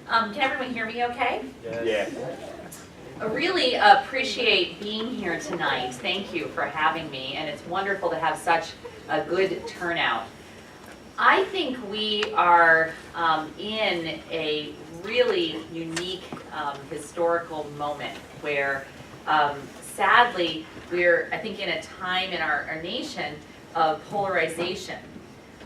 Can everyone hear me okay? Yes. I really appreciate being here tonight. Thank you for having me, and it's wonderful to have such a good turnout. I think we are in a really unique historical moment where sadly we're, I think, in a time in our nation of polarization.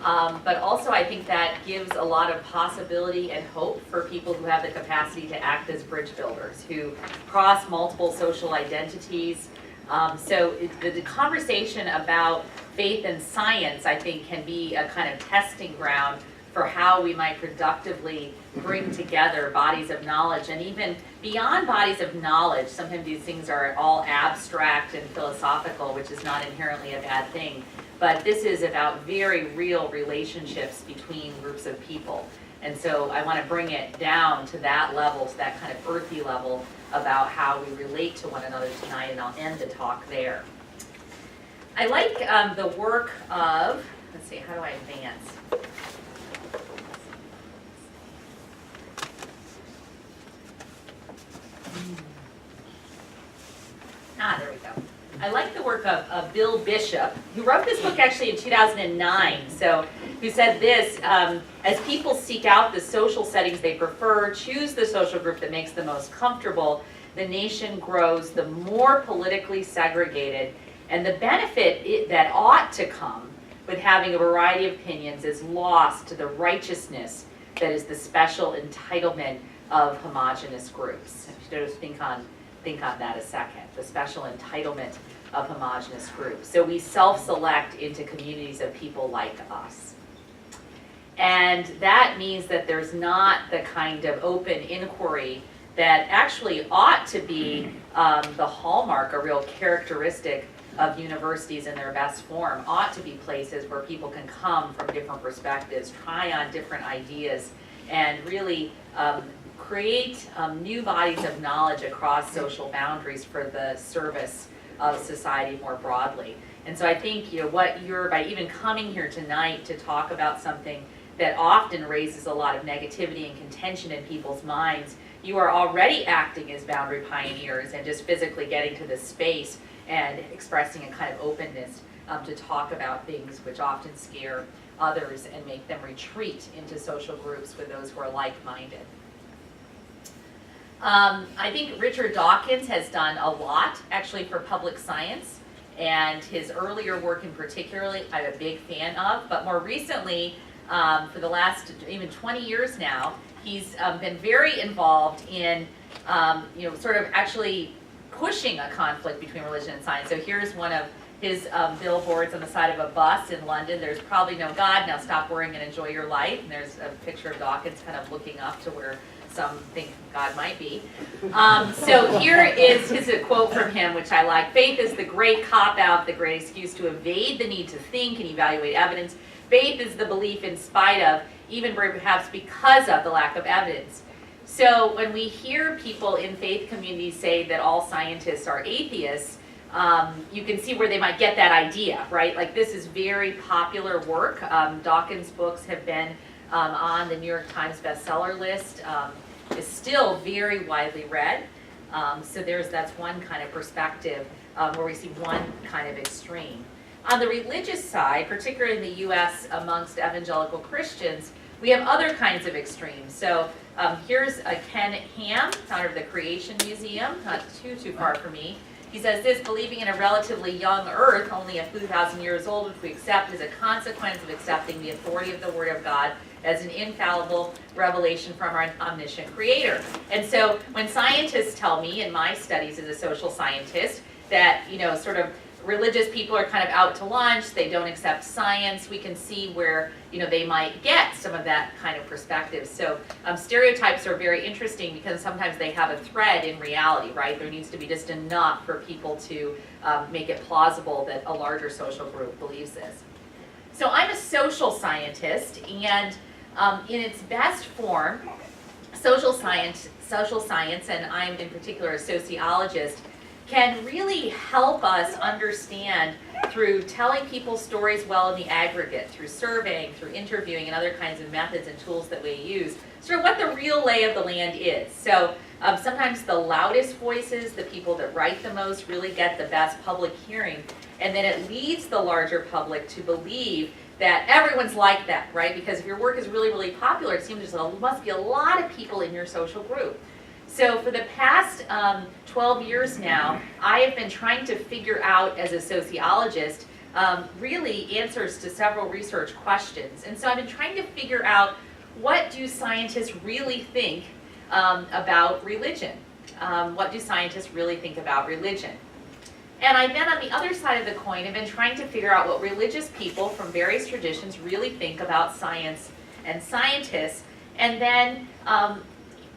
But also I think that gives a lot of possibility and hope for people who have the capacity to act as bridge builders, who cross multiple social identities. So the conversation about faith and science, I think, can be a kind of testing ground for how we might productively bring together bodies of knowledge, and even beyond bodies of knowledge. Sometimes these things are all abstract and philosophical, which is not inherently a bad thing. But this is about very real relationships between groups of people. And so I want to bring it down to that level, to that kind of earthy level about how we relate to one another tonight, and I'll end the talk there. I like the work of, let's see, how do I advance? There we go. I like the work of Bill Bishop, who wrote this book actually in 2009. So, who said this, as people seek out the social settings they prefer, choose the social group that makes them most comfortable, the nation grows the more politically segregated, and the benefit that ought to come with having a variety of opinions is lost to the righteousness that is the special entitlement of homogeneous groups. I should just think on that a second, the special entitlement of homogeneous groups. So we self-select into communities of people like us. And that means that there's not the kind of open inquiry that actually ought to be the hallmark, a real characteristic of universities in their best form, ought to be places where people can come from different perspectives, try on different ideas, and really create new bodies of knowledge across social boundaries for the service of society more broadly. And so I think, what you're, by even coming here tonight to talk about something that often raises a lot of negativity and contention in people's minds, you are already acting as boundary pioneers and just physically getting to this space and expressing a kind of openness to talk about things which often scare others and make them retreat into social groups with those who are like-minded. I think Richard Dawkins has done a lot, actually, for public science, and his earlier work in particularly I'm a big fan of, but more recently, for the last even 20 years now, he's been very involved in, sort of actually pushing a conflict between religion and science. So here's one of his billboards on the side of a bus in London. There's probably no God, now stop worrying and enjoy your life. And there's a picture of Dawkins kind of looking up to where some think God might be. So here is his quote from him, which I like. Faith is the great cop-out, the great excuse to evade the need to think and evaluate evidence. Faith is the belief in spite of, even perhaps because of, the lack of evidence. So when we hear people in faith communities say that all scientists are atheists, you can see where they might get that idea, right? Like, this is very popular work. Dawkins' books have been on the New York Times bestseller list, is still very widely read. So that's one kind of perspective where we see one kind of extreme. On the religious side, particularly in the US amongst evangelical Christians, we have other kinds of extremes. So here's Ken Ham, founder of the Creation Museum, not too far from me. He says this: believing in a relatively young earth, only a few thousand years old, which we accept, is a consequence of accepting the authority of the Word of God as an infallible revelation from our omniscient creator. And so when scientists tell me, in my studies as a social scientist, that, sort of religious people are kind of out to lunch, they don't accept science, we can see where, they might get some of that kind of perspective. So stereotypes are very interesting because sometimes they have a thread in reality, right? There needs to be just enough for people to make it plausible that a larger social group believes this. So I'm a social scientist, and in its best form, social science, and I'm in particular a sociologist, can really help us understand through telling people stories well in the aggregate, through surveying, through interviewing, and other kinds of methods and tools that we use, sort of what the real lay of the land is. So sometimes the loudest voices, the people that write the most, really get the best public hearing, and then it leads the larger public to believe that everyone's like that, right? Because if your work is really, really popular, it seems there must be a lot of people in your social group. So for the past 12 years now, I have been trying to figure out, as a sociologist, really answers to several research questions. And so I've been trying to figure out, what do scientists really think about religion? What do scientists really think about religion? And I then, on the other side of the coin, have been trying to figure out what religious people from various traditions really think about science and scientists, and then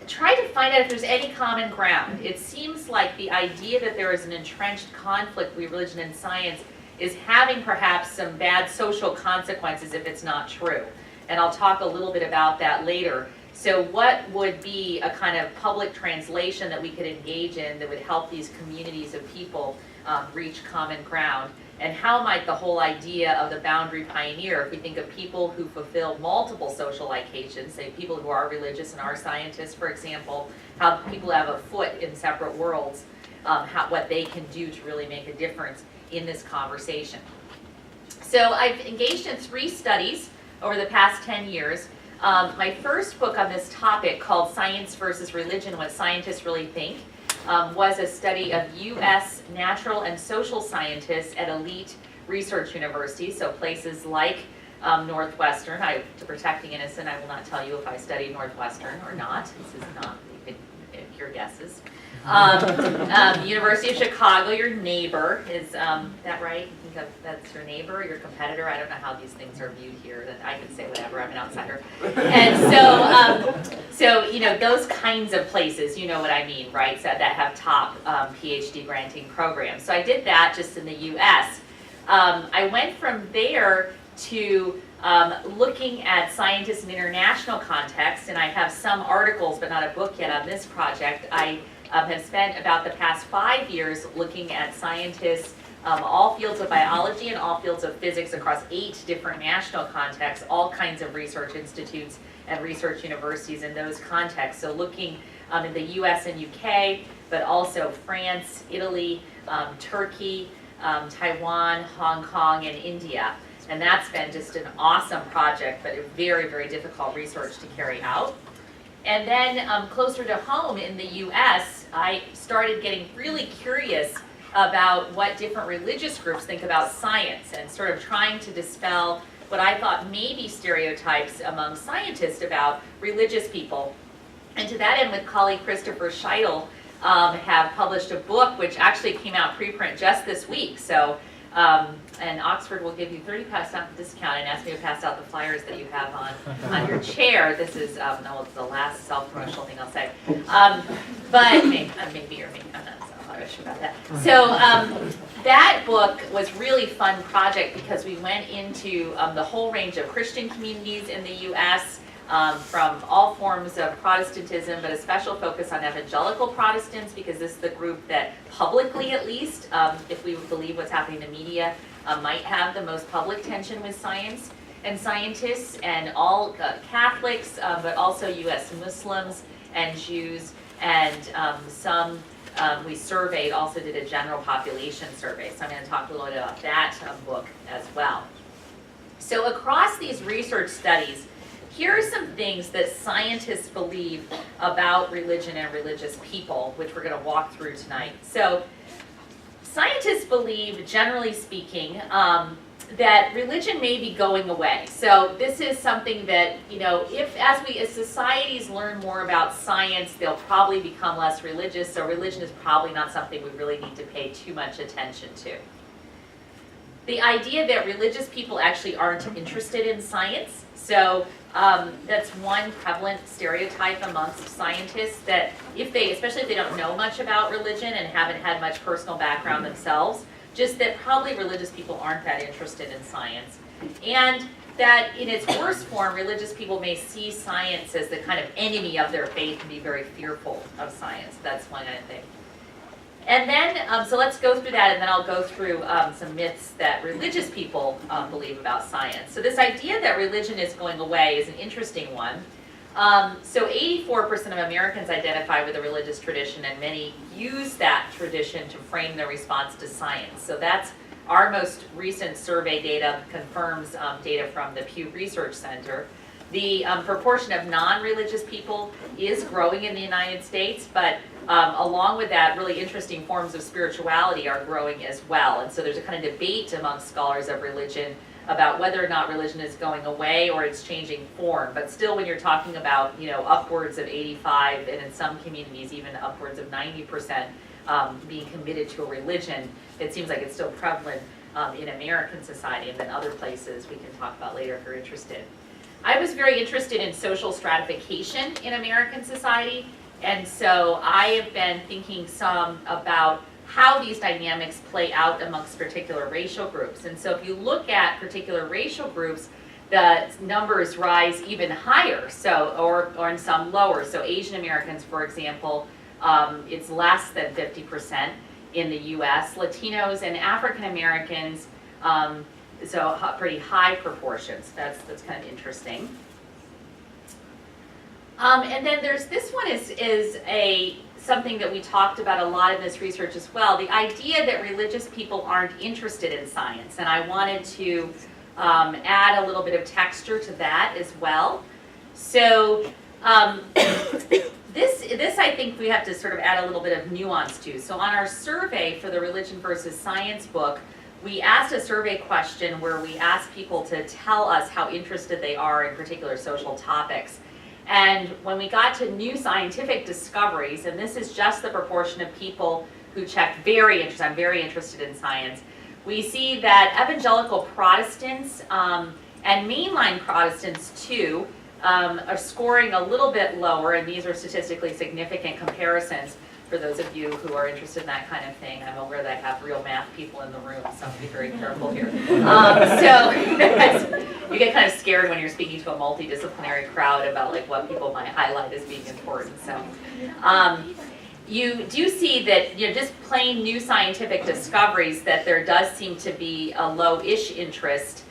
try to find out if there's any common ground. It seems like the idea that there is an entrenched conflict between religion and science is having perhaps some bad social consequences if it's not true. And I'll talk a little bit about that later. So what would be a kind of public translation that we could engage in that would help these communities of people reach common ground? And how might the whole idea of the boundary pioneer, if we think of people who fulfill multiple social occasions, say people who are religious and are scientists, for example, how people have a foot in separate worlds, what they can do to really make a difference in this conversation. So I've engaged in 3 studies over the past 10 years. My first book on this topic, called Science versus Religion, What Scientists Really Think, was a study of U.S. natural and social scientists at elite research universities, so places like Northwestern. To protect the innocent, I will not tell you if I studied Northwestern or not. This is not, you can pure guesses. University of Chicago, your neighbor, is that right? You think that's your neighbor, your competitor? I don't know how these things are viewed here. That I can say whatever. I'm an outsider. And so you know, those kinds of places, you know what I mean, right? So that have top PhD granting programs. So I did that just in the U.S. I went from there to looking at scientists in international context, and I have some articles, but not a book yet on this project. I have spent about the past 5 years looking at scientists, all fields of biology and all fields of physics across 8 different national contexts, all kinds of research institutes and research universities in those contexts. So looking in the US and UK, but also France, Italy, Turkey, Taiwan, Hong Kong, and India. And that's been just an awesome project, but a very, very difficult research to carry out. And then closer to home in the US, I started getting really curious about what different religious groups think about science, and sort of trying to dispel what I thought may be stereotypes among scientists about religious people. And to that end, with colleague Christopher Scheitel, have published a book which actually came out preprint just this week. So, and Oxford will give you 30% discount and ask me to pass out the flyers that you have on your chair. This is no, it's the last self-promotional thing I'll say. But maybe I'm not sure about that. So that book was really fun project because we went into the whole range of Christian communities in the U.S., from all forms of Protestantism, but a special focus on evangelical Protestants, because this is the group that publicly, at least, if we believe what's happening in the media, might have the most public tension with science and scientists, and all Catholics, but also U.S. Muslims and Jews, and some we surveyed, also did a general population survey. So I'm going to talk a little bit about that book as well. So across these research studies, here are some things that scientists believe about religion and religious people, which we're going to walk through tonight. So scientists believe, generally speaking, that religion may be going away. So this is something that, you know, as societies learn more about science, they'll probably become less religious. So religion is probably not something we really need to pay too much attention to. The idea that religious people actually aren't interested in science. So that's one prevalent stereotype amongst scientists, that especially if they don't know much about religion and haven't had much personal background themselves, just that probably religious people aren't that interested in science. And that in its worst form, religious people may see science as the kind of enemy of their faith and be very fearful of science. That's one thing. And then, so let's go through that, and then I'll go through some myths that religious people believe about science. So this idea that religion is going away is an interesting one. So 84% of Americans identify with a religious tradition, and many use that tradition to frame their response to science. So that's our most recent survey data, confirms data from the Pew Research Center. The proportion of non-religious people is growing in the United States, but along with that, really interesting forms of spirituality are growing as well. And so there's a kind of debate amongst scholars of religion about whether or not religion is going away or it's changing form. But still, when you're talking about, upwards of 85, and in some communities even upwards of 90% being committed to a religion, it seems like it's still prevalent in American society, and then other places we can talk about later if you're interested. I was very interested in social stratification in American society, and so I have been thinking some about how these dynamics play out amongst particular racial groups. And so if you look at particular racial groups, the numbers rise even higher, or in some lower. So Asian Americans, for example, it's less than 50% in the US. Latinos and African Americans, so pretty high proportions. That's kind of interesting. And then there's this one is something that we talked about a lot in this research as well, the idea that religious people aren't interested in science. And I wanted to add a little bit of texture to that as well. So this I think we have to sort of add a little bit of nuance to. So on our survey for the Religion versus Science book, we asked a survey question where we asked people to tell us how interested they are in particular social topics. And when we got to new scientific discoveries, and this is just the proportion of people who checked I'm very interested in science, we see that evangelical Protestants and mainline Protestants too are scoring a little bit lower, and these are statistically significant comparisons for those of you who are interested in that kind of thing. I'm aware that I have real math people in the room, so be very careful here. So you get kind of scared when you're speaking to a multidisciplinary crowd about like what people might highlight as being important. So you do see that, just plain new scientific discoveries, that there does seem to be a low-ish interest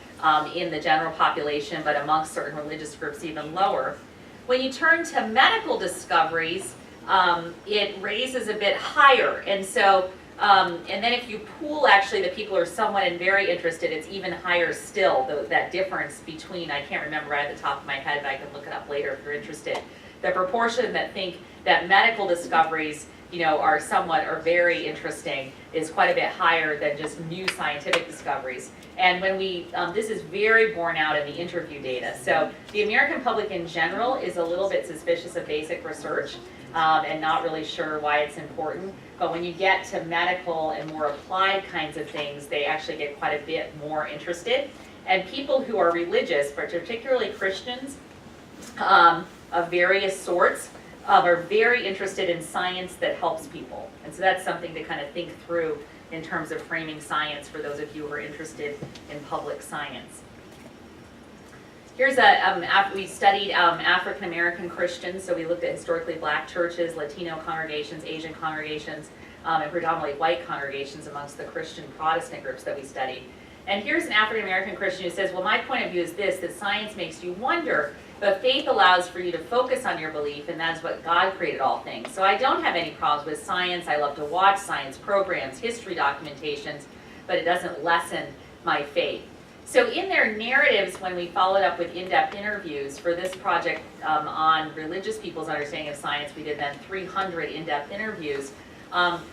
in the general population, but amongst certain religious groups even lower. When you turn to medical discoveries, it raises a bit higher, and so and then if you pool actually the people who are somewhat and very interested, it's even higher still, that difference between, I can't remember right at the top of my head, but I can look it up later if you're interested. The proportion that think that medical discoveries are somewhat or very interesting is quite a bit higher than just new scientific discoveries. And when this is very borne out in the interview data. So the American public in general is a little bit suspicious of basic research and not really sure why it's important. But when you get to medical and more applied kinds of things, they actually get quite a bit more interested. And people who are religious, particularly Christians of various sorts, are very interested in science that helps people. And so that's something to kind of think through in terms of framing science for those of you who are interested in public science. Here's we studied African American Christians, so we looked at historically black churches, Latino congregations, Asian congregations, and predominantly white congregations amongst the Christian Protestant groups that we studied. And here's an African American Christian who says, well, my point of view is this, that science makes you wonder, but faith allows for you to focus on your belief, and that's what God created all things. So I don't have any problems with science. I love to watch science programs, history documentations, but it doesn't lessen my faith. So in their narratives, when we followed up with in-depth interviews for this project on religious people's understanding of science, we did then 300 in-depth interviews.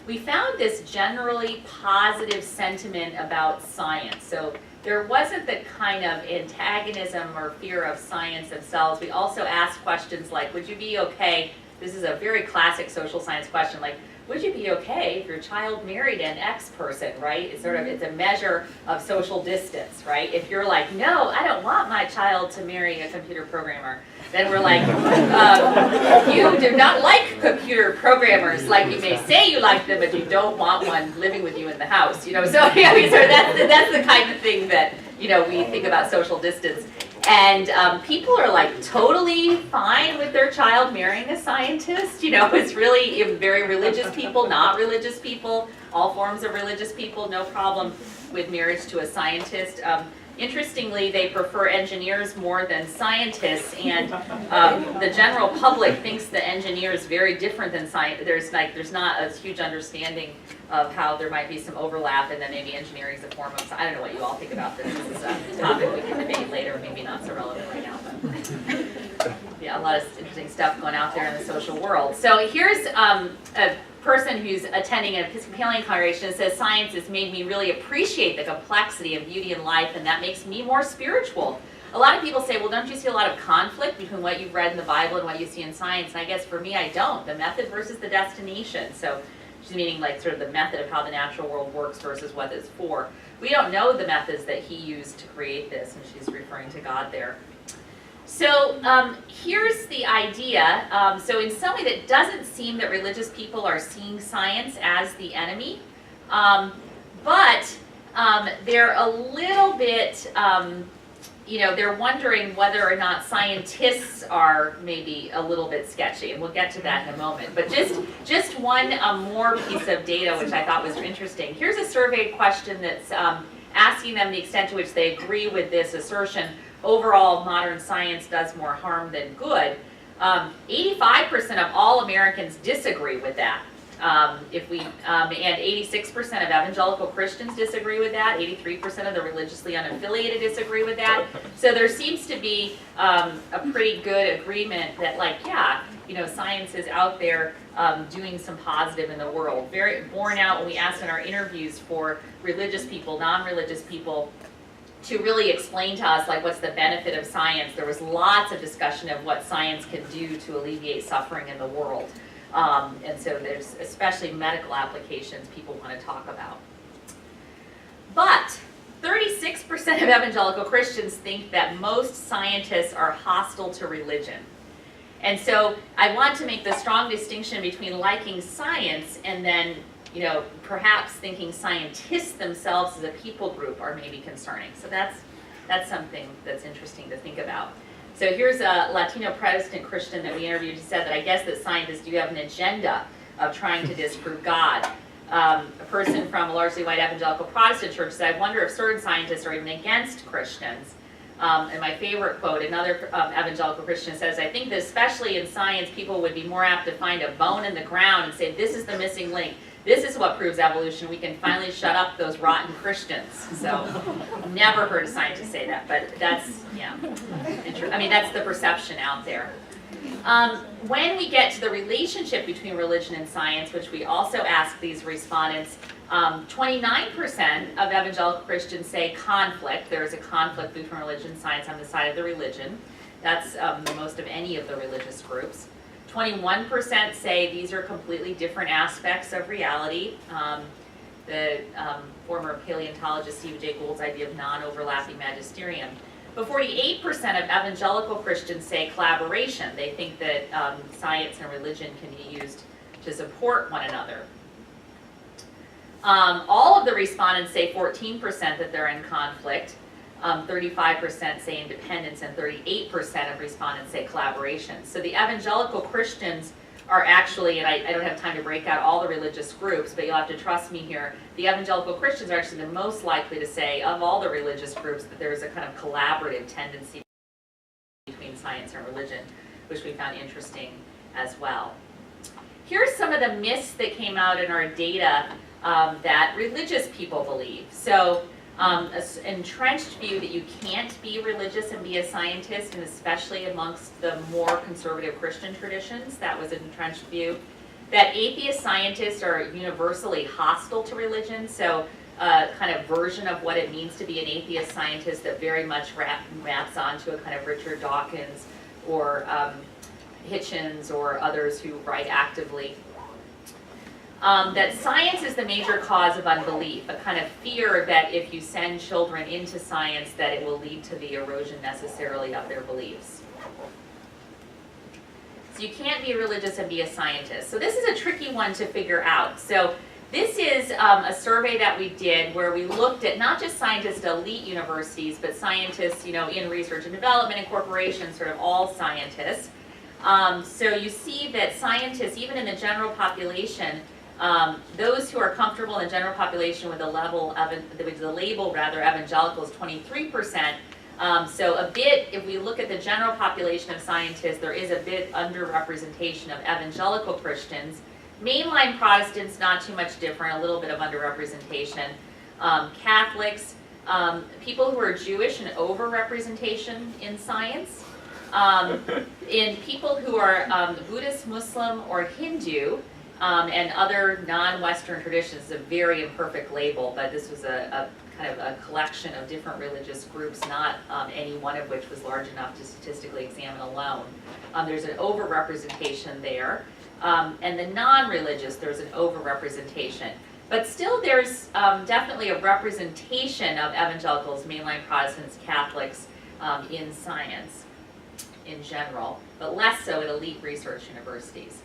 We found this generally positive sentiment about science. So there wasn't the kind of antagonism or fear of science themselves. We also asked questions like, would you be okay, this is a very classic social science question, like, would you be okay if your child married an X person, right? It's it's a measure of social distance, right? If you're like, no, I don't want my child to marry a computer programmer, then we're like, you do not like computer programmers, like you may say you like them, but you don't want one living with you in the house, So, so that's the kind of thing that, we think about social distance. And people are like totally fine with their child marrying a scientist. You know, it's really very religious people, not religious people, all forms of religious people, no problem with marriage to a scientist. Interestingly, they prefer engineers more than scientists, and the general public thinks the engineer is very different than science. There's not a huge understanding of how there might be some overlap, and then maybe engineering is a form of. I don't know what you all think about this. This is a topic we can debate later, maybe not so relevant right now, but yeah, a lot of interesting stuff going out there in the social world. So here's a person who's attending an Episcopalian congregation and says, science has made me really appreciate the complexity of beauty in life, and that makes me more spiritual. A lot of people say, well, don't you see a lot of conflict between what you've read in the Bible and what you see in science? And I guess for me, I don't. The method versus the destination. So she's meaning like sort of the method of how the natural world works versus what it's for. We don't know the methods that he used to create this, and she's referring to God there. So here's the idea. So in some way that doesn't seem that religious people are seeing science as the enemy, but they're a little bit, they're wondering whether or not scientists are maybe a little bit sketchy, and we'll get to that in a moment. But just one more piece of data which I thought was interesting. Here's a survey question that's asking them the extent to which they agree with this assertion. Overall, modern science does more harm than good. 85% of all Americans disagree with that. And 86% of evangelical Christians disagree with that. 83% of the religiously unaffiliated disagree with that. So there seems to be a pretty good agreement that, science is out there doing some positive in the world. Very borne out when we asked in our interviews for religious people, non-religious people, to really explain to us what's the benefit of science. There was lots of discussion of what science can do to alleviate suffering in the world. And so there's especially medical applications people want to talk about. But 36% of evangelical Christians think that most scientists are hostile to religion. And so I want to make the strong distinction between liking science and then perhaps thinking scientists themselves as a people group are maybe concerning. So that's something that's interesting to think about. So here's a Latino Protestant Christian that we interviewed who said that I guess that scientists do have an agenda of trying to disprove God. A person from a largely white evangelical Protestant church said, I wonder if certain scientists are even against Christians. And my favorite quote, another evangelical Christian says, I think that especially in science, people would be more apt to find a bone in the ground and say, this is the missing link. This is what proves evolution. We can finally shut up those rotten Christians. So, never heard a scientist say that, but that's, that's the perception out there. When we get to the relationship between religion and science, which we also ask these respondents, 29% of evangelical Christians say conflict. There is a conflict between religion and science on the side of the religion. That's the most of any of the religious groups. 21% say these are completely different aspects of reality. The former paleontologist Stephen Jay Gould's idea of non-overlapping magisterium. But 48% of evangelical Christians say collaboration. They think that science and religion can be used to support one another. All of the respondents say 14% that they're in conflict. 35% say independence, and 38% of respondents say collaboration. So the evangelical Christians are actually, and I don't have time to break out all the religious groups, but you'll have to trust me here, the evangelical Christians are actually the most likely to say, of all the religious groups, that there is a kind of collaborative tendency between science and religion, which we found interesting as well. Here's some of the myths that came out in our data that religious people believe. So an entrenched view that you can't be religious and be a scientist, and especially amongst the more conservative Christian traditions, that was an entrenched view. That atheist scientists are universally hostile to religion, so a kind of version of what it means to be an atheist scientist that very much maps onto a kind of Richard Dawkins or Hitchens or others who write actively. That science is the major cause of unbelief, a kind of fear that if you send children into science that it will lead to the erosion necessarily of their beliefs. So you can't be religious and be a scientist. So this is a tricky one to figure out. So This is a survey that we did where we looked at not just scientists at elite universities, but scientists, in research and development and corporations, sort of all scientists. So you see that scientists, even in the general population, those who are comfortable in the general population with the label evangelical is 23%. So a bit, if we look at the general population of scientists, there is a bit underrepresentation of evangelical Christians. Mainline Protestants, not too much different, a little bit of underrepresentation. Catholics, people who are Jewish, an overrepresentation in science. In people who are Buddhist, Muslim, or Hindu, and other non-Western traditions, it's a very imperfect label, but this was a kind of a collection of different religious groups, not any one of which was large enough to statistically examine alone. There's an overrepresentation there. And the non-religious, there's an overrepresentation. But still there's definitely a representation of evangelicals, mainline Protestants, Catholics in science in general, but less so at elite research universities.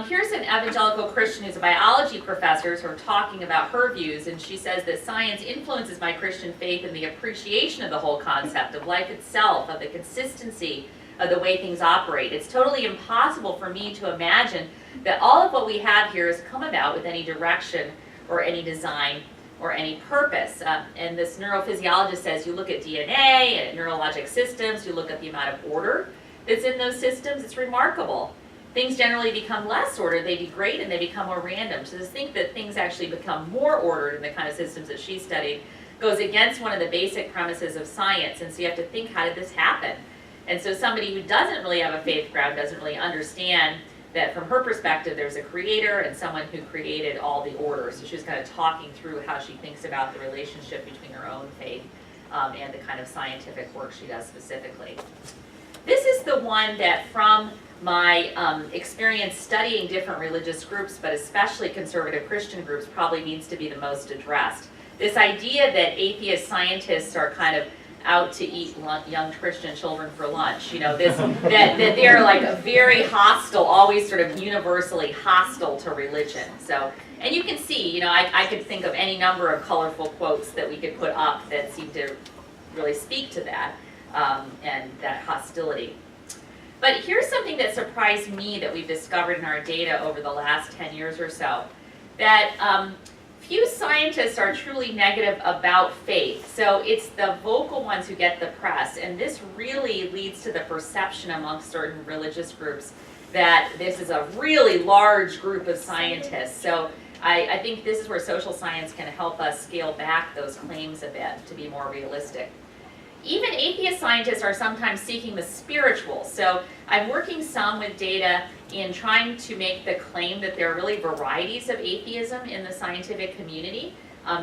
Here's an evangelical Christian who's a biology professor sort of talking about her views, and she says that science influences my Christian faith in the appreciation of the whole concept, of life itself, of the consistency of the way things operate. It's totally impossible for me to imagine that all of what we have here has come about with any direction or any design or any purpose. And this neurophysiologist says you look at DNA and neurologic systems, you look at the amount of order that's in those systems, it's remarkable. Things generally become less ordered, they degrade and they become more random. So to think that things actually become more ordered in the kind of systems that she studied goes against one of the basic premises of science. And so you have to think, how did this happen? And so somebody who doesn't really have a faith ground doesn't really understand that from her perspective there's a creator and someone who created all the order. So she was kind of talking through how she thinks about the relationship between her own faith and the kind of scientific work she does specifically. This is the one that from my experience studying different religious groups, but especially conservative Christian groups, probably needs to be the most addressed. This idea that atheist scientists are kind of out to eat young Christian children for lunch, that they're like very hostile, always sort of universally hostile to religion. So, and you can see, I could think of any number of colorful quotes that we could put up that seem to really speak to that and that hostility. But here's something that surprised me that we've discovered in our data over the last 10 years or so, that few scientists are truly negative about faith. So it's the vocal ones who get the press, and this really leads to the perception amongst certain religious groups that this is a really large group of scientists. So I think this is where social science can help us scale back those claims a bit to be more realistic. Even atheist scientists are sometimes seeking the spiritual. So I'm working some with data in trying to make the claim that there are really varieties of atheism in the scientific community.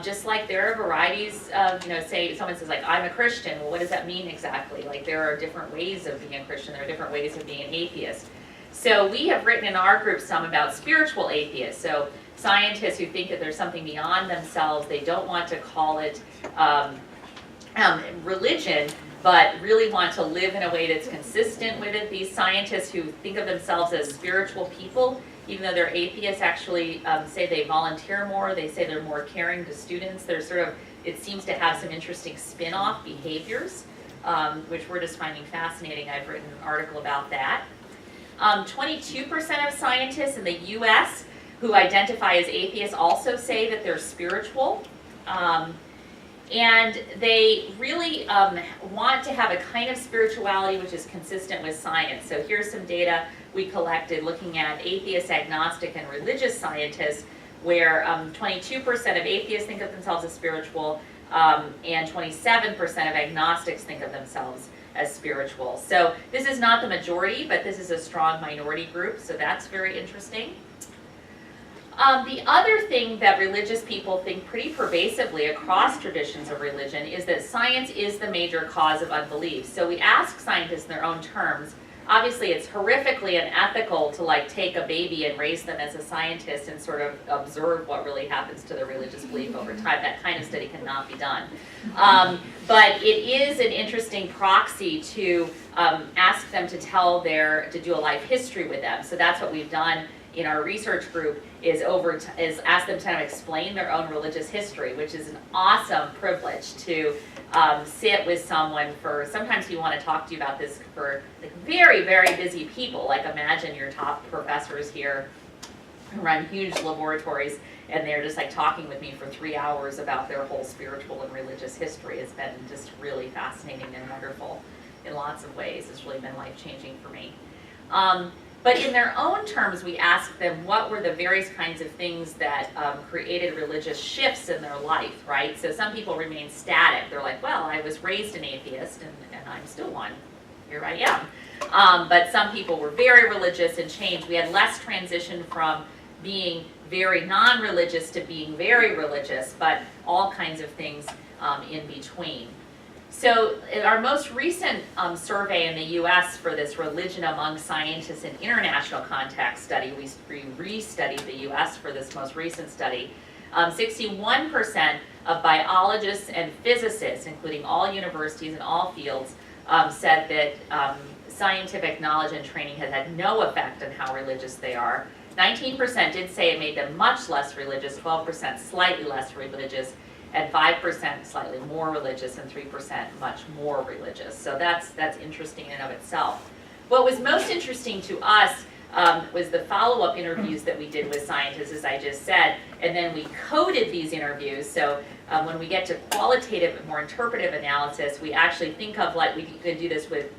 Just like there are varieties of, say someone says like, I'm a Christian, well what does that mean exactly? Like there are different ways of being a Christian, there are different ways of being an atheist. So we have written in our group some about spiritual atheists. So scientists who think that there's something beyond themselves, they don't want to call it religion, but really want to live in a way that's consistent with it. These scientists who think of themselves as spiritual people, even though they're atheists, actually say they volunteer more, they say they're more caring to students. They're sort of, it seems to have some interesting spin-off behaviors, which we're just finding fascinating. I've written an article about that. 22% of scientists in the US who identify as atheists also say that they're spiritual. And they really want to have a kind of spirituality which is consistent with science. So here's some data we collected looking at atheist, agnostic, and religious scientists, where 22% of atheists think of themselves as spiritual, and 27% of agnostics think of themselves as spiritual. So this is not the majority, but this is a strong minority group, so that's very interesting. The other thing that religious people think pretty pervasively across traditions of religion is that science is the major cause of unbelief. So we ask scientists in their own terms. Obviously it's horrifically unethical to like take a baby and raise them as a scientist and sort of observe what really happens to their religious belief over time. That kind of study cannot be done. But it is an interesting proxy to ask them to do a life history with them. So that's what we've done in our research group is ask them to kind of explain their own religious history, which is an awesome privilege to sit with someone for, sometimes we want to talk to you about this for like very, very busy people, like imagine your top professors here who run huge laboratories, and they're just like talking with me for 3 hours about their whole spiritual and religious history. It's been just really fascinating and wonderful in lots of ways. It's really been life-changing for me. But in their own terms, we asked them what were the various kinds of things that created religious shifts in their life, right? So some people remain static. They're like, well, I was raised an atheist, and I'm still one. Here I am. But some people were very religious and changed. We had less transition from being very non-religious to being very religious, but all kinds of things in between. So in our most recent survey in the US for this religion among scientists in international context study, we re-studied the US for this most recent study, 61% of biologists and physicists, including all universities and all fields, said that scientific knowledge and training has had no effect on how religious they are. 19% did say it made them much less religious, 12% slightly less religious, and 5% slightly more religious, and 3% much more religious. So that's interesting in and of itself. What was most interesting to us was the follow-up interviews that we did with scientists, as I just said, and then we coded these interviews. So when we get to qualitative and more interpretive analysis, we actually think of, like, we could do this with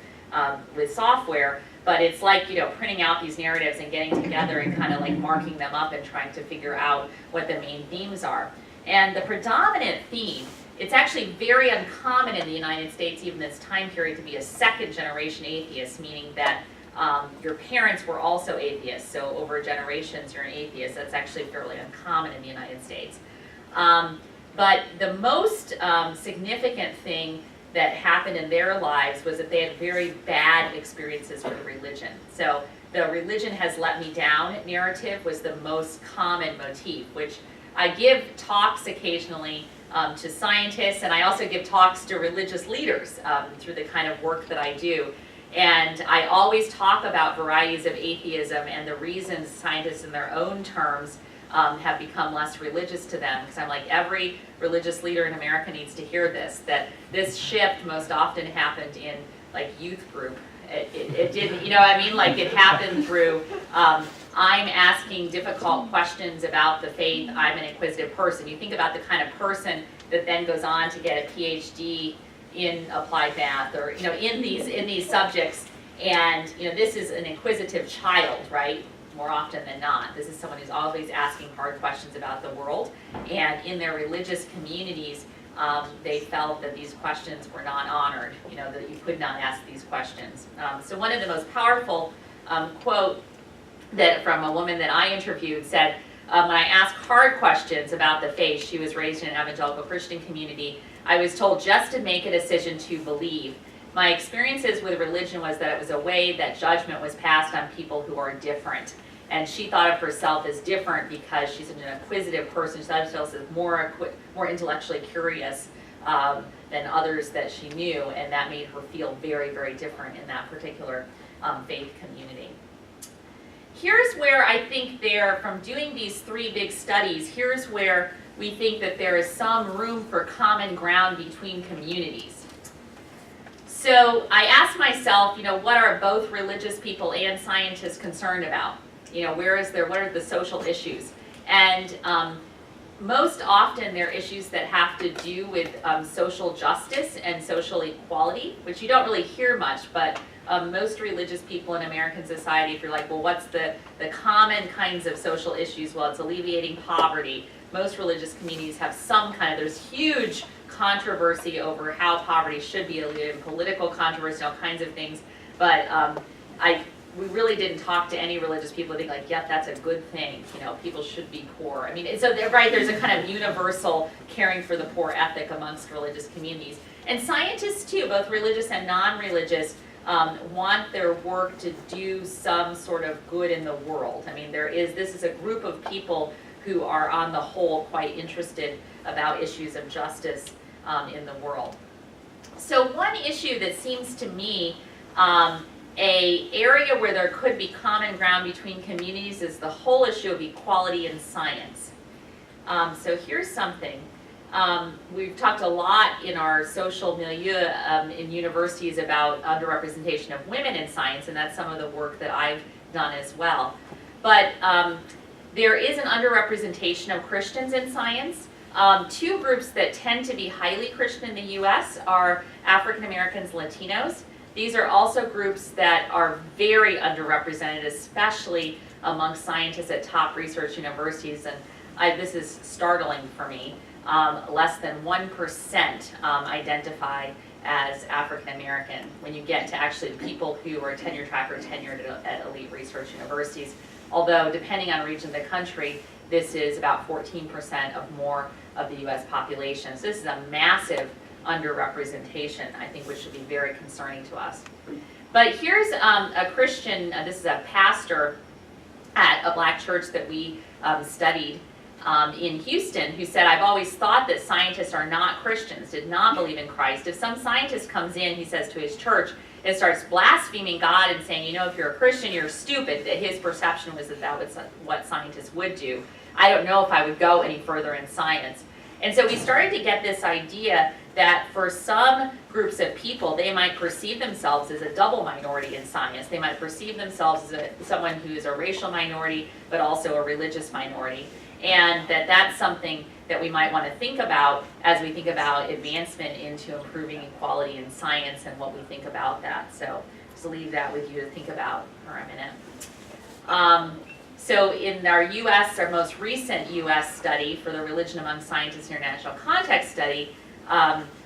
software, but it's like, you know, printing out these narratives and getting together and kind of like marking them up and trying to figure out what the main themes are. And the predominant theme, it's actually very uncommon in the United States, even this time period, to be a second-generation atheist, meaning that your parents were also atheists, so over generations you're an atheist. That's actually fairly uncommon in the United States. But the most significant thing that happened in their lives was that they had very bad experiences with religion. So the religion has let me down narrative was the most common motif, which I give talks occasionally to scientists, and I also give talks to religious leaders through the kind of work that I do. And I always talk about varieties of atheism and the reasons scientists in their own terms have become less religious to them, because I'm like, every religious leader in America needs to hear this, that this shift most often happened in like youth group. It didn't, you know what I mean? Like it happened through, I'm asking difficult questions about the faith, I'm an inquisitive person. You think about the kind of person that then goes on to get a PhD in applied math, or, you know, in these subjects, and, you know, this is an inquisitive child, right? More often than not. This is someone who's always asking hard questions about the world, and in their religious communities, they felt that these questions were not honored, you know, that you could not ask these questions. So one of the most powerful quote that from a woman that I interviewed said, when I asked hard questions about the faith, she was raised in an evangelical Christian community, I was told just to make a decision to believe. My experiences with religion was that it was a way that judgment was passed on people who are different. And she thought of herself as different because she's an inquisitive person. She thought of herself as more intellectually curious than others that she knew, and that made her feel very, very different in that particular faith community. Here's where I think from doing these 3 big studies, here's where we think that there is some room for common ground between communities. So I asked myself, you know, what are both religious people and scientists concerned about? You know, what are the social issues? And most often they're issues that have to do with social justice and social equality, which you don't really hear much, but most religious people in American society, if you're like, well, what's the common kinds of social issues? Well, it's alleviating poverty. Most religious communities have some kind of, there's huge controversy over how poverty should be alleviated, political controversy, all kinds of things, but we really didn't talk to any religious people who think like, yep, that's a good thing, you know, people should be poor. I mean, so right, there's a kind of universal caring for the poor ethic amongst religious communities. And scientists too, both religious and non-religious, want their work to do some sort of good in the world. I mean, this is a group of people who are on the whole quite interested about issues of justice in the world. So one issue that seems to me a area where there could be common ground between communities is the whole issue of equality in science. So here's something. We've talked a lot in our social milieu in universities about underrepresentation of women in science, and that's some of the work that I've done as well. But there is an underrepresentation of Christians in science. Two groups that tend to be highly Christian in the US are African Americans, Latinos. These are also groups that are very underrepresented, especially among scientists at top research universities, and this is startling for me. Less than 1% identify as African American when you get to actually people who are tenure track or tenured at elite research universities. Although, depending on region of the country, this is about 14% of more of the US population. So this is a massive underrepresentation, I think, which should be very concerning to us. But here's a Christian, this is a pastor at a black church that we studied in Houston, who said, I've always thought that scientists are not Christians, did not believe in Christ. If some scientist comes in, he says, to his church and starts blaspheming God and saying, you know, if you're a Christian, you're stupid, that his perception was that that was what scientists would do. I don't know if I would go any further in science. And so we started to get this idea that for some groups of people, they might perceive themselves as a double minority in science. They might perceive themselves as someone who's a racial minority, but also a religious minority. And that's something that we might want to think about as we think about advancement into improving equality in science and what we think about that. So just leave that with you to think about for a minute. So in our US, our most recent US study for the Religion Among Scientists International Context study,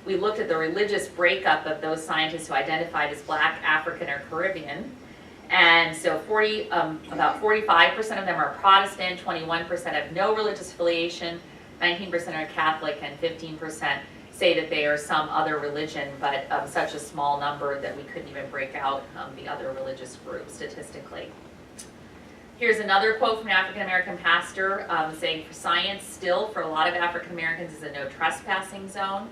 we looked at the religious breakup of those scientists who identified as Black, African, or Caribbean. And so about 45% of them are Protestant, 21% have no religious affiliation, 19% are Catholic, and 15% say that they are some other religion, but such a small number that we couldn't even break out the other religious groups statistically. Here's another quote from an African American pastor saying, science still, for a lot of African Americans, is a no trespassing zone.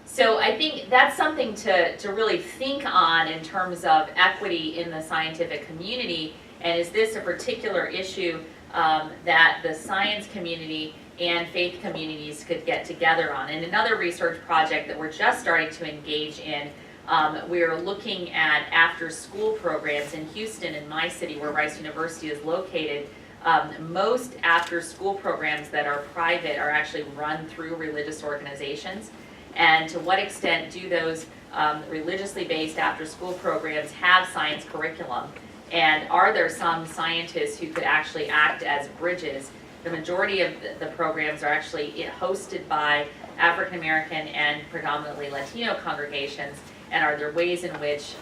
So I think that's something to really think on in terms of equity in the scientific community, and is this a particular issue that the science community and faith communities could get together on. And another research project that we're just starting to engage in, we're looking at after-school programs in Houston, in my city where Rice University is located. Most after-school programs that are private are actually run through religious organizations. And to what extent do those religiously based after-school programs have science curriculum? And are there some scientists who could actually act as bridges? The majority of the programs are actually hosted by African American and predominantly Latino congregations. And are there ways in which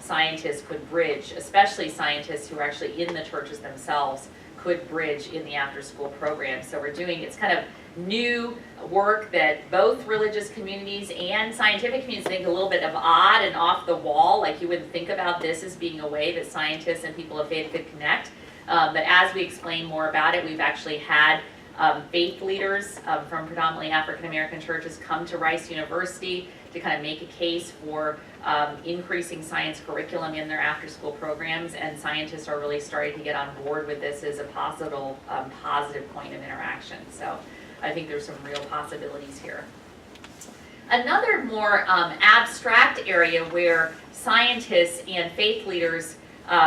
scientists could bridge, especially scientists who are actually in the churches themselves, could bridge in the after-school program? So we're doing, it's kind of new work that both religious communities and scientific communities think a little bit of odd and off the wall, like you wouldn't think about this as being a way that scientists and people of faith could connect. But as we explain more about it, we've actually had faith leaders from predominantly African American churches come to Rice University to kind of make a case for increasing science curriculum in their after-school programs, and scientists are really starting to get on board with this as a positive point of interaction. So I think there's some real possibilities here. Another more abstract area where scientists and faith leaders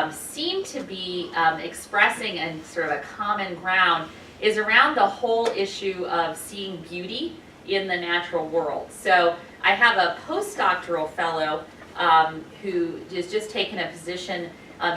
seem to be expressing a sort of a common ground is around the whole issue of seeing beauty in the natural world. So I have a postdoctoral fellow who has just taken a position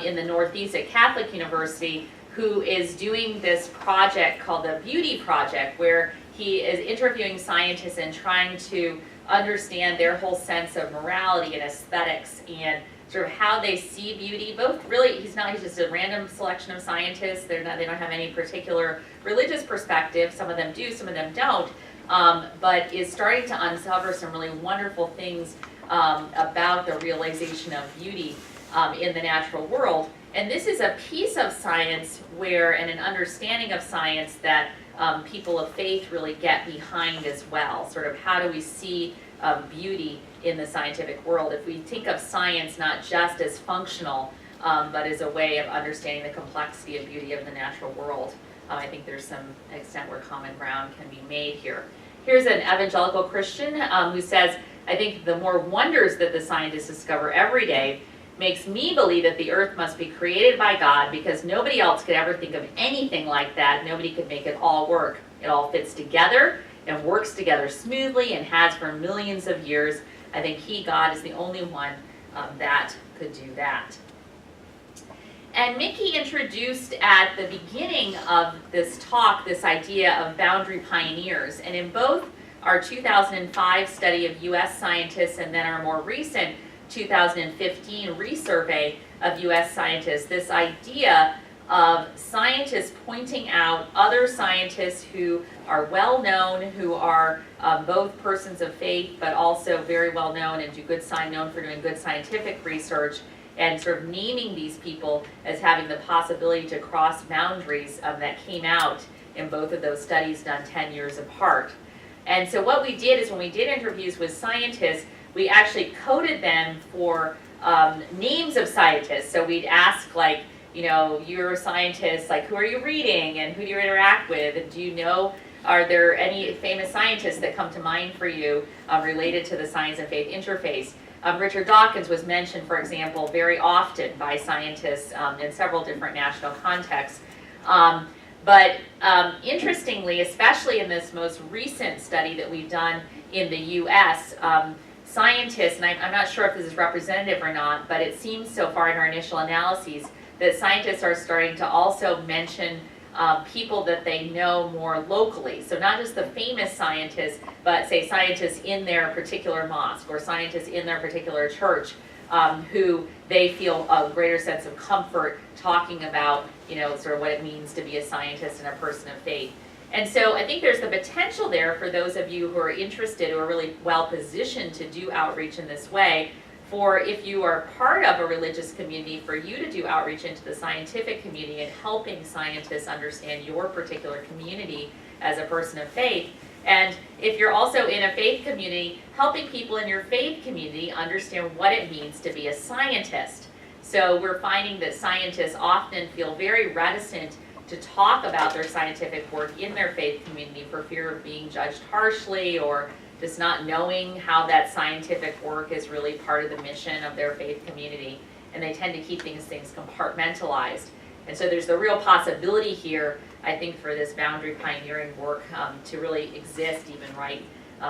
in the Northeast at Catholic University, who is doing this project called the Beauty Project, where he is interviewing scientists and trying to understand their whole sense of morality and aesthetics and sort of how they see beauty. Both really, he's just a random selection of scientists. They don't have any particular religious perspective. Some of them do, some of them don't. But is starting to uncover some really wonderful things about the realization of beauty in the natural world. And this is a piece of science where, and an understanding of science that people of faith really get behind as well. Sort of how do we see beauty in the scientific world. If we think of science not just as functional, but as a way of understanding the complexity and beauty of the natural world, I think there's some extent where common ground can be made here. Here's an evangelical Christian who says, I think the more wonders that the scientists discover every day makes me believe that the earth must be created by God, because nobody else could ever think of anything like that. Nobody could make it all work. It all fits together and works together smoothly and has for millions of years. I think God, is the only one that could do that. And Mickey introduced at the beginning of this talk this idea of boundary pioneers. And in both our 2005 study of U.S. scientists and then our more recent 2015 resurvey of U.S. scientists, this idea of scientists pointing out other scientists who are well known, who are both persons of faith, but also very well known and known for doing good scientific research, and sort of naming these people as having the possibility to cross boundaries that came out in both of those studies done 10 years apart. And so what we did is, when we did interviews with scientists, we actually coded them for names of scientists. So we'd ask, like, you know, you're a scientist, like, who are you reading and who do you interact with? And do you know, are there any famous scientists that come to mind for you related to the science and faith interface? Richard Dawkins was mentioned, for example, very often by scientists in several different national contexts. But interestingly, especially in this most recent study that we've done in the U.S., scientists, and I'm not sure if this is representative or not, but it seems so far in our initial analyses that scientists are starting to also mention people that they know more locally. So not just the famous scientists, but say scientists in their particular mosque or scientists in their particular church who they feel a greater sense of comfort talking about, you know, sort of what it means to be a scientist and a person of faith. And so I think there's the potential there for those of you who are interested, who are really well positioned to do outreach in this way, for if you are part of a religious community, for you to do outreach into the scientific community and helping scientists understand your particular community as a person of faith. And if you're also in a faith community, helping people in your faith community understand what it means to be a scientist. So we're finding that scientists often feel very reticent to talk about their scientific work in their faith community for fear of being judged harshly, or just not knowing how that scientific work is really part of the mission of their faith community, and they tend to keep things compartmentalized. And so there's the real possibility here, I think, for this boundary pioneering work to really exist even right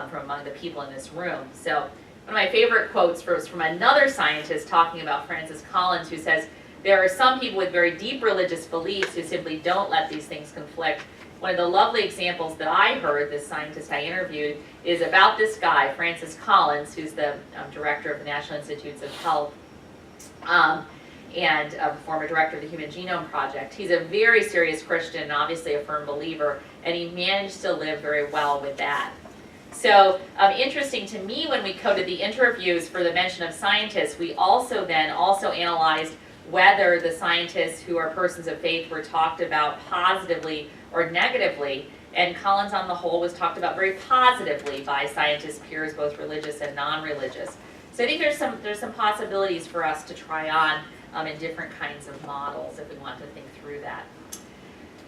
from among the people in this room. So one of my favorite quotes was from another scientist talking about Francis Collins, who says, there are some people with very deep religious beliefs who simply don't let these things conflict. One of the lovely examples that I heard, this scientist I interviewed, is about this guy, Francis Collins, who's the director of the National Institutes of Health and former director of the Human Genome Project. He's a very serious Christian, obviously a firm believer, and he managed to live very well with that. So interesting to me, when we coded the interviews for the mention of scientists, we also analyzed whether the scientists who are persons of faith were talked about positively or negatively. And Collins, on the whole, was talked about very positively by scientist peers, both religious and non-religious. So I think there's some possibilities for us to try on in different kinds of models if we want to think through that.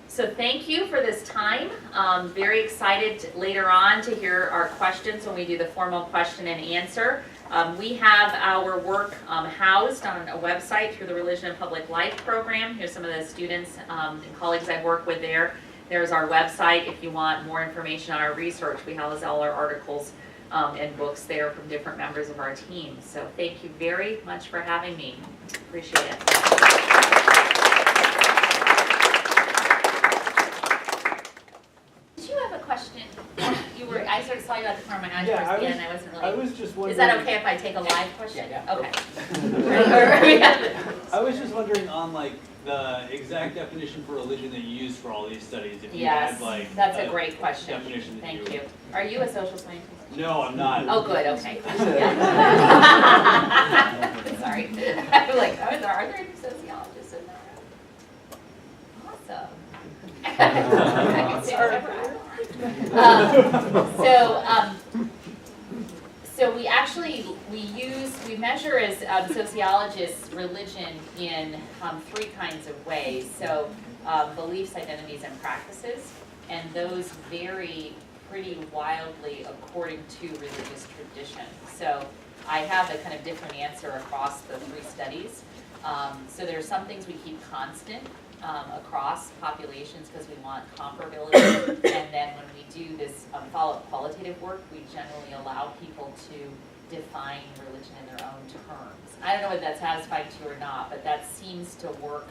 So thank you for this time. Very excited later on to hear our questions when we do the formal question and answer. We have our work housed on a website through the Religion and Public Life program. Here's some of the students and colleagues I work with there. There's our website if you want more information on our research. We house all our articles and books there from different members of our team. So thank you very much for having me. Appreciate it. Question. I sort of saw you at the corner of my eye towards the end. I wasn't really. I was just wondering. Is that okay if I take a live question? Yeah. Okay. I was just wondering on like the exact definition for religion that you use for all these studies. If you had like. That's a great question. Definition. Thank you. Are you a social scientist? No, I'm not. Oh, good. Okay. Sorry. I'm like, are there any sociologists in there? Awesome. So we actually we measure as sociologists religion in 3 kinds of ways. So beliefs, identities, and practices, and those vary pretty wildly according to religious tradition. So I have a kind of different answer across the 3 studies. So there's some things we keep constant across populations because we want comparability, and then when we do this follow-up qualitative work, we generally allow people to define religion in their own terms. I don't know if that's satisfying to you or not, but that seems to work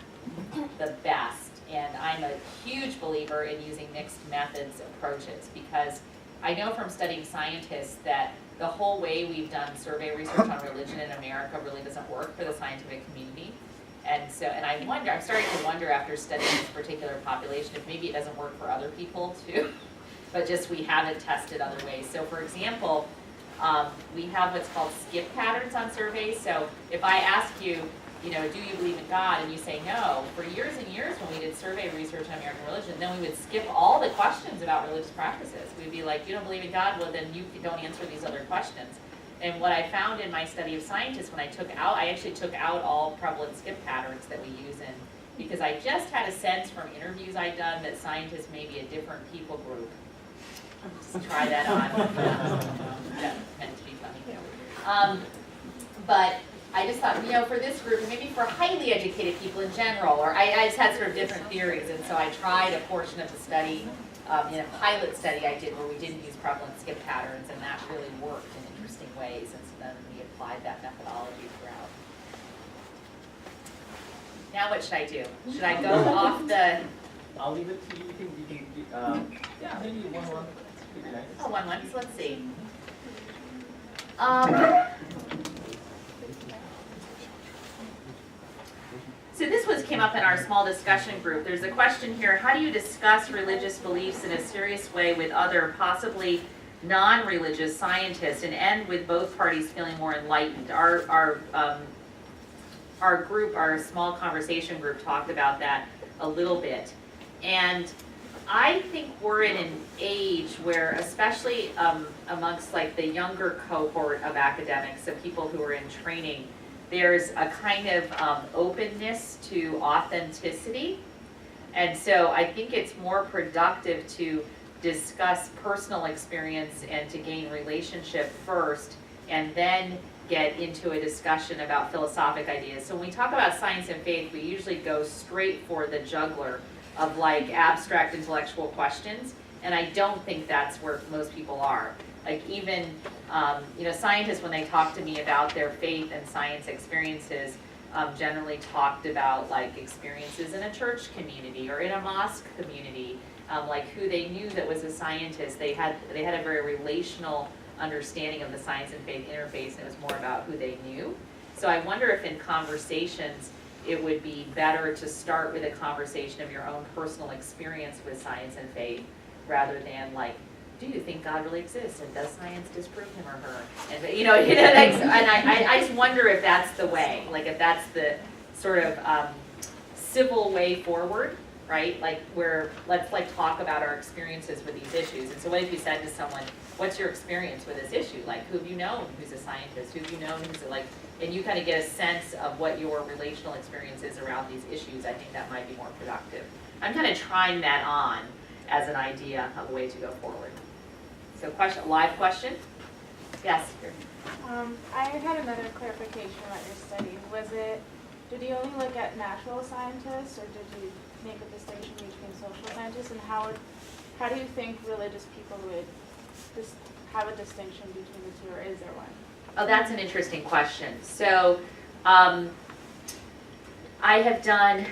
the best. And I'm a huge believer in using mixed methods approaches, because I know from studying scientists that the whole way we've done survey research on religion in America really doesn't work for the scientific community. And so, and I'm starting to wonder after studying this particular population if maybe it doesn't work for other people too, but just we haven't tested other ways. So for example, we have what's called skip patterns on surveys. So if I ask you, do you believe in God? And you say no. For years and years when we did survey research on American religion, then we would skip all the questions about religious practices. We'd be like, you don't believe in God? Well, then you don't answer these other questions. And what I found in my study of scientists, when I actually took out all prevalent skip patterns that we use in, because I just had a sense from interviews I'd done that scientists may be a different people group. Just try that on. That meant to be funny. But I just thought, for this group, and maybe for highly educated people in general, or I just had sort of different theories, and so I tried a portion of the study, in a pilot study I did where we didn't use prevalent skip patterns, and that really worked in interesting ways, and so then we applied that methodology throughout. Now what should I do? Should I go off the... I'll leave it to you. You can yeah, maybe 1-1. Oh, 1-1, so let's see. So this came up in our small discussion group. There's a question here: how do you discuss religious beliefs in a serious way with other, possibly non-religious scientists, and end with both parties feeling more enlightened? Our group, our small conversation group, talked about that a little bit. And I think we're in an age where, especially amongst like the younger cohort of academics, so people who are in training, there's a kind of openness to authenticity. And so I think it's more productive to discuss personal experience and to gain relationship first, and then get into a discussion about philosophic ideas. So when we talk about science and faith, we usually go straight for the jugular of like abstract intellectual questions, and I don't think that's where most people are. Like even, scientists, when they talk to me about their faith and science experiences, generally talked about like experiences in a church community or in a mosque community, like who they knew that was a scientist. They had a very relational understanding of the science and faith interface, and it was more about who they knew. So I wonder if in conversations it would be better to start with a conversation of your own personal experience with science and faith, rather than like, do you think God really exists, and does science disprove him or her? And and I just wonder if that's the way, like if that's the sort of civil way forward, right? Like where let's like talk about our experiences with these issues. And so what if you said to someone, what's your experience with this issue? Like who have you known who's a scientist? Who have you known who's like, and you kind of get a sense of what your relational experience is around these issues. I think that might be more productive. I'm kind of trying that on as an idea of a way to go forward. So live question? Yes. I had another clarification about your study. Did you only look at natural scientists, or did you make a distinction between social scientists? And how do you think religious people would have a distinction between the two, or is there one? Oh, that's an interesting question. So I have done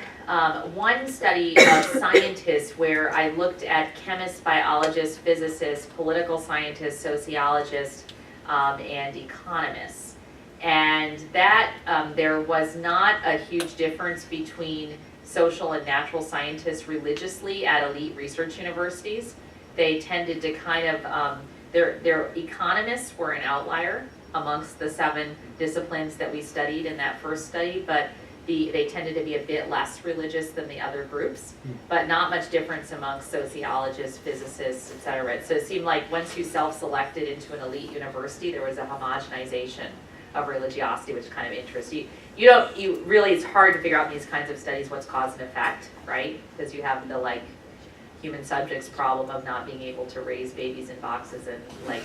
one study of scientists where I looked at chemists, biologists, physicists, political scientists, sociologists, and economists. And that there was not a huge difference between social and natural scientists religiously at elite research universities. They tended to kind of, their economists were an outlier amongst the 7 disciplines that we studied in that first study, but they tended to be a bit less religious than the other groups, but not much difference amongst sociologists, physicists, etc. So it seemed like once you self-selected into an elite university, there was a homogenization of religiosity, which kind of interests you. You really, it's hard to figure out in these kinds of studies what's cause and effect, right? Because you have the like human subjects problem of not being able to raise babies in boxes and like,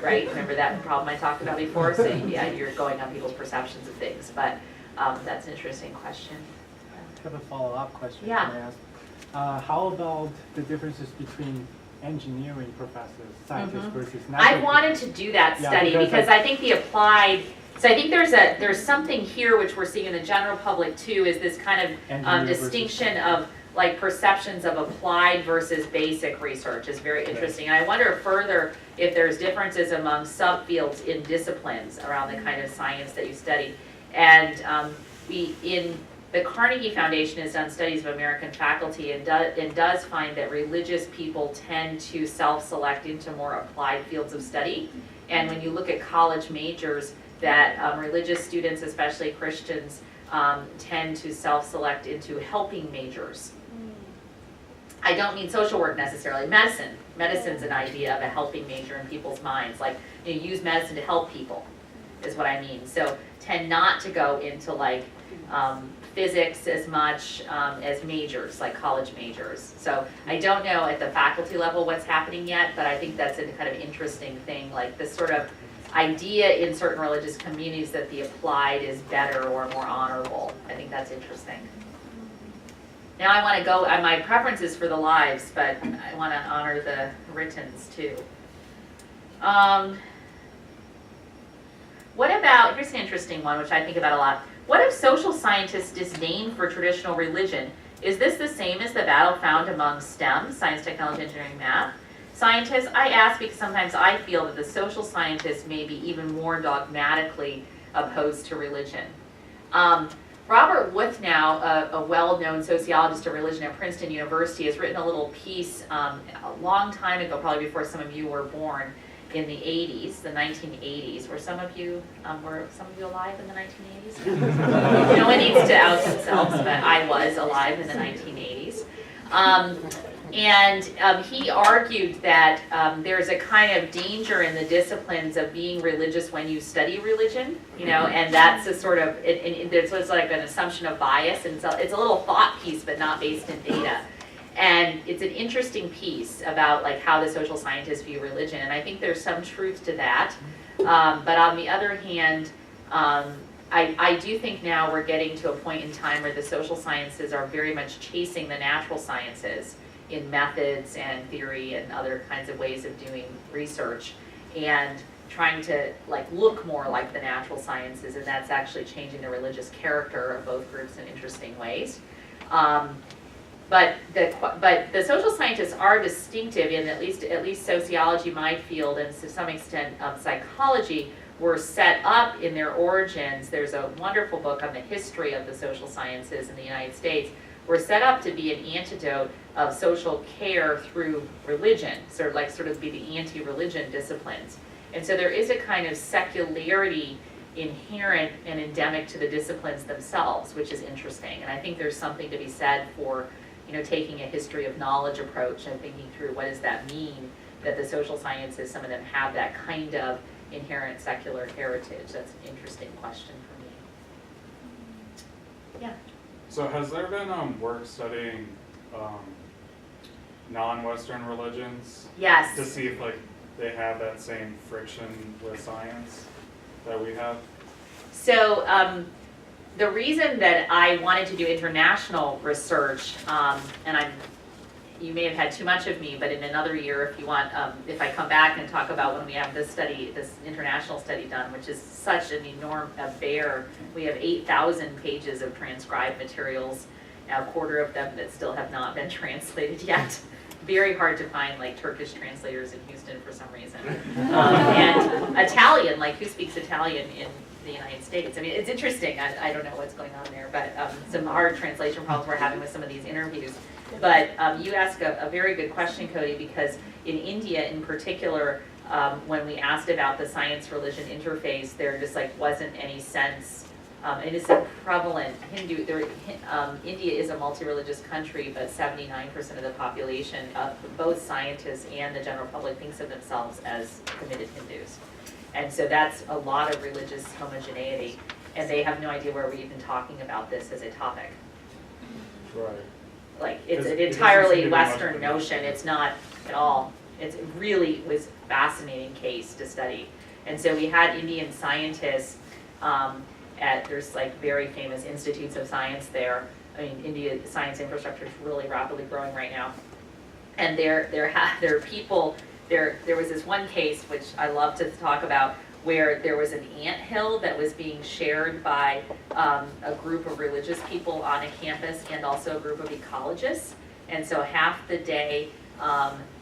right? Remember that problem I talked about before? So yeah, you're going on people's perceptions of things, but that's an interesting question. I have a follow-up question. Yeah. Can I ask? How about the differences between engineering professors, scientists versus natural? I wanted to do that Yeah, study because because I think the applied, so I think there's something here which we're seeing in the general public too, is this kind of Engineer distinction of like perceptions of applied versus basic research is very interesting. And I wonder further if there's differences among subfields in disciplines around the kind of science that you study. And the Carnegie Foundation has done studies of American faculty and does find that religious people tend to self-select into more applied fields of study. And when you look at college majors, that religious students, especially Christians, tend to self-select into helping majors. I don't mean social work necessarily, medicine. Medicine's an idea of a helping major in people's minds. Like, you use medicine to help people, is what I mean. So tend not to go into like physics as much as majors, like college majors. So I don't know at the faculty level what's happening yet, but I think that's a kind of interesting thing, like this sort of idea in certain religious communities that the applied is better or more honorable. I think that's interesting. Now I want to go, my preference is for the lives, but I want to honor the writtens too. What about, here's an interesting one which I think about a lot. What if social scientists' disdain for traditional religion? Is this the same as the battle found among STEM, science, technology, engineering, math, scientists? I ask because sometimes I feel that the social scientists may be even more dogmatically opposed to religion. Robert Wuthnow, a well-known sociologist of religion at Princeton University, has written a little piece a long time ago, probably before some of you were born, in the 80s, the 1980s. Were some of you alive in the 1980s? No one needs to out themselves, but I was alive in the 1980s. He argued that there's a kind of danger in the disciplines of being religious when you study religion, and that's a sort of, there's like an assumption of bias, and it's a little thought piece, but not based in data. And it's an interesting piece about like how the social scientists view religion, and I think there's some truth to that. But on the other hand, I do think now we're getting to a point in time where the social sciences are very much chasing the natural sciences in methods and theory and other kinds of ways of doing research, and trying to like look more like the natural sciences, and that's actually changing the religious character of both groups in interesting ways. But the social scientists are distinctive in at least sociology, my field, and to some extent psychology, were set up in their origins. There's a wonderful book on the history of the social sciences in the United States. Were set up to be an antidote of social care through religion, sort of be the anti-religion disciplines. And so there is a kind of secularity inherent and endemic to the disciplines themselves, which is interesting. And I think there's something to be said for taking a history of knowledge approach and thinking through what does that mean that the social sciences, some of them have that kind of inherent secular heritage. That's an interesting question for me. Yeah. So has there been work studying non-Western religions? Yes. To see if they have that same friction with science that we have? So the reason that I wanted to do international research, and you may have had too much of me, but in another year, if you want, if I come back and talk about when we have this international study done, which is such an enormous bear. We have 8,000 pages of transcribed materials, a quarter of them that still have not been translated yet. Very hard to find Turkish translators in Houston for some reason. And Italian, who speaks Italian in the United States? I mean, it's interesting. I don't know what's going on there, but some hard translation problems we're having with some of these interviews. But you ask a very good question, Cody, because in India in particular, when we asked about the science-religion interface, there just wasn't any sense. It is a prevalent India is a multi-religious country, but 79% of the population, both scientists and the general public, thinks of themselves as committed Hindus. And so that's a lot of religious homogeneity, and they have no idea where we're even talking about this as a topic. Right. Like, it's an It doesn't seem to entirely be much Western of a notion, it's not at all. It really was a fascinating case to study. And so we had Indian scientists there's like very famous institutes of science there. I mean, India science infrastructure is really rapidly growing right now. And there are people, there was this one case, which I love to talk about, where there was an anthill that was being shared by a group of religious people on a campus and also a group of ecologists. And so half the day,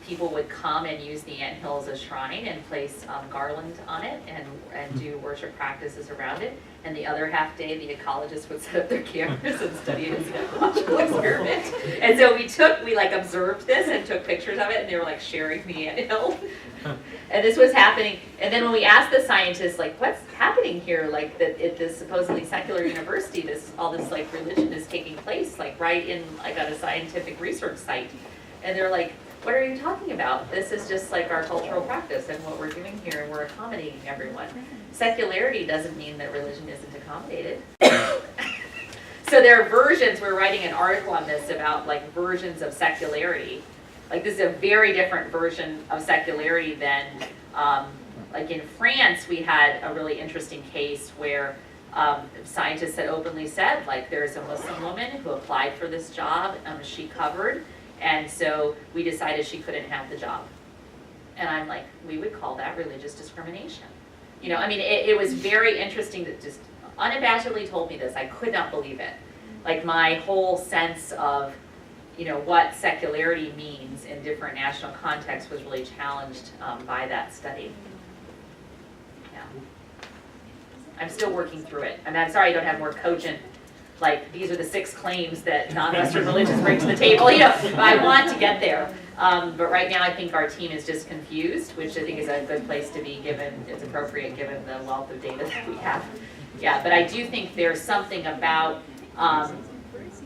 people would come and use the anthill as a shrine and place garland on it and do worship practices around it. And the other half day, the ecologists would set up their cameras and study it as an ecological experiment. And so we like observed this and took pictures of it, and they were like sharing the anthill. And this was happening. And then when we asked the scientists, like, what's happening here? Like, that at this supposedly secular university, all this like religion is taking place, like right in like on a scientific research site. And they're like, what are you talking about? This is just like our cultural practice and what we're doing here, and we're accommodating everyone. Secularity doesn't mean that religion isn't accommodated. So there are versions, we're writing an article on this about like versions of secularity. Like this is a very different version of secularity than, like in France, we had a really interesting case where scientists had openly said, like there's a Muslim woman who applied for this job, she covered, and so we decided she couldn't have the job. And I'm like, we would call that religious discrimination. You know, I mean, it was very interesting that just unabashedly told me this. I could not believe it. Like my whole sense of, you know, what secularity means in different national contexts was really challenged by that study. Yeah. I'm still working through it. I mean, I'm sorry I don't have more cogent, like, these are the 6 claims that non-Western religions bring to the table. You know, I want to get there. But right now I think our team is just confused, which I think is a good place to be given, it's appropriate given the wealth of data that we have. Yeah, but I do think there's something about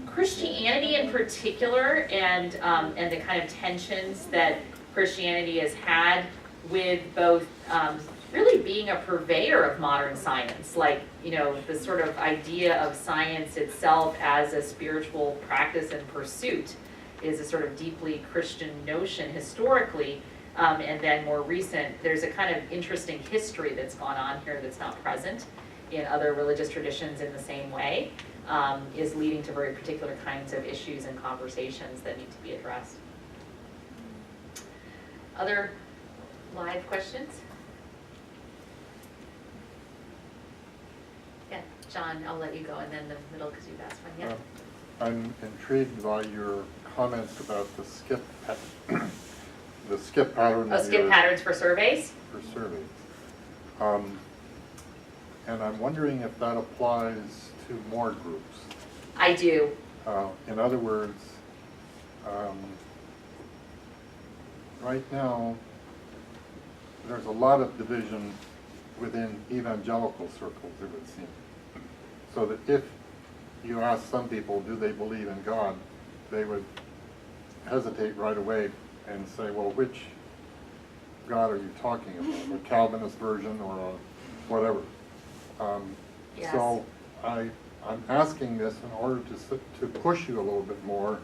Christianity in particular and the kind of tensions that Christianity has had with both really being a purveyor of modern science, like, you know, the sort of idea of science itself as a spiritual practice and pursuit is a sort of deeply Christian notion historically, and then more recent, there's a kind of interesting history that's gone on here that's not present in other religious traditions in the same way, is leading to very particular kinds of issues and conversations that need to be addressed. Other live questions? Yeah, John, I'll let you go, and then the middle because you've asked one. Yeah. I'm intrigued by your comments about the skip the skip pattern. Oh, skip patterns for surveys? For surveys. And I'm wondering if that applies to more groups. I do. In other words, right now, there's a lot of division within evangelical circles, it would seem. So that if you ask some people, do they believe in God, they would hesitate right away and say, well, which God are you talking about? A Calvinist version or a whatever? Yes. So I'm asking this in order to push you a little bit more.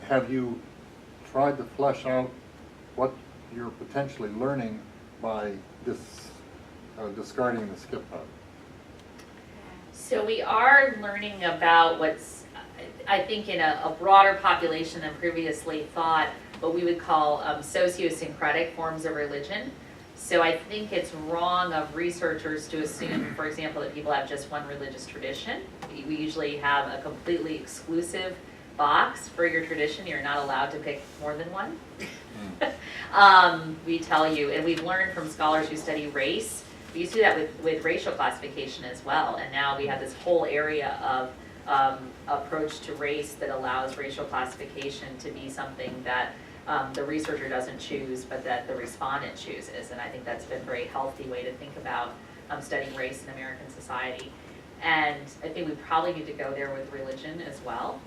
Have you tried to flesh out what you're potentially learning by this discarding the skip pattern? So we are learning about what's, I think, in a broader population than previously thought, what we would call sociosyncratic forms of religion. So I think it's wrong of researchers to assume, for example, that people have just one religious tradition. We usually have a completely exclusive box for your tradition. You're not allowed to pick more than one. We tell you, and we've learned from scholars who study race, we used to do that with racial classification as well, and now we have this whole area of approach to race that allows racial classification to be something that the researcher doesn't choose, but that the respondent chooses, and I think that's been a very healthy way to think about studying race in American society. And I think we probably need to go there with religion as well.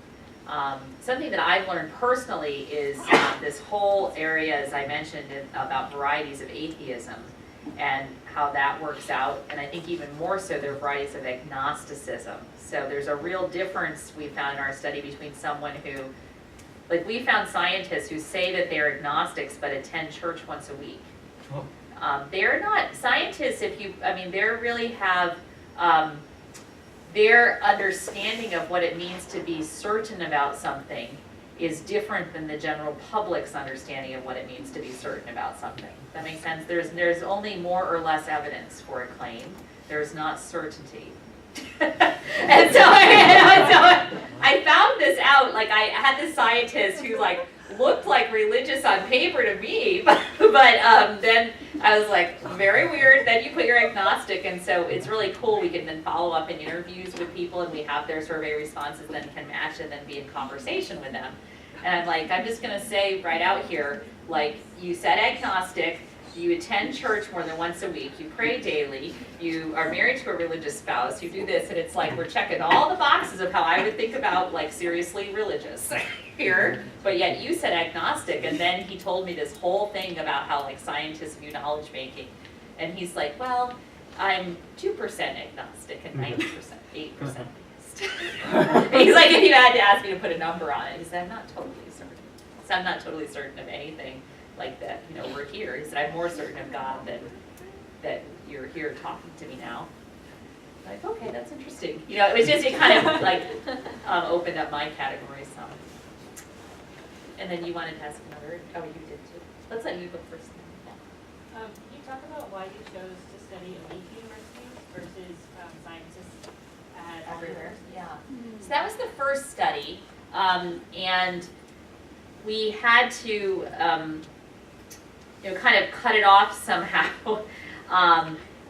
Something that I've learned personally is this whole area, as I mentioned, about varieties of atheism and how that works out. And I think even more so, there are varieties of agnosticism. So there's a real difference we found in our study between someone who, like we found scientists who say that they're agnostics but attend church once a week. They're not scientists they really have, their understanding of what it means to be certain about something is different than the general public's understanding of what it means to be certain about something. Does that make sense? There's only more or less evidence for a claim. There's not certainty. And so I found this out, like I had this scientist who like looked like religious on paper to me, but then I was like, very weird, then you put your agnostic, and so it's really cool. We can then follow up in interviews with people, and we have their survey responses, then can match and then be in conversation with them. And I'm like, I'm just gonna say right out here, like, you said agnostic, you attend church more than once a week, you pray daily, you are married to a religious spouse, you do this, and it's like we're checking all the boxes of how I would think about like seriously religious here, but yet you said agnostic, and then he told me this whole thing about how like scientists view knowledge making, and he's like, well, I'm 2% agnostic and 90%, 8% theist. He's like, if you had to ask me to put a number on it, he said, I'm not totally certain. So I'm not totally certain of anything like that, we're here. He said, I'm more certain of God than that you're here talking to me now. I'm like, okay, that's interesting. It was just, it kind of like opened up my category some. And then you wanted to ask another, oh, you did too. Let's let you go first. Can you talk about why you chose to study elite universities versus scientists at Everywhere, yeah. So that was the first study, and we had to kind of cut it off somehow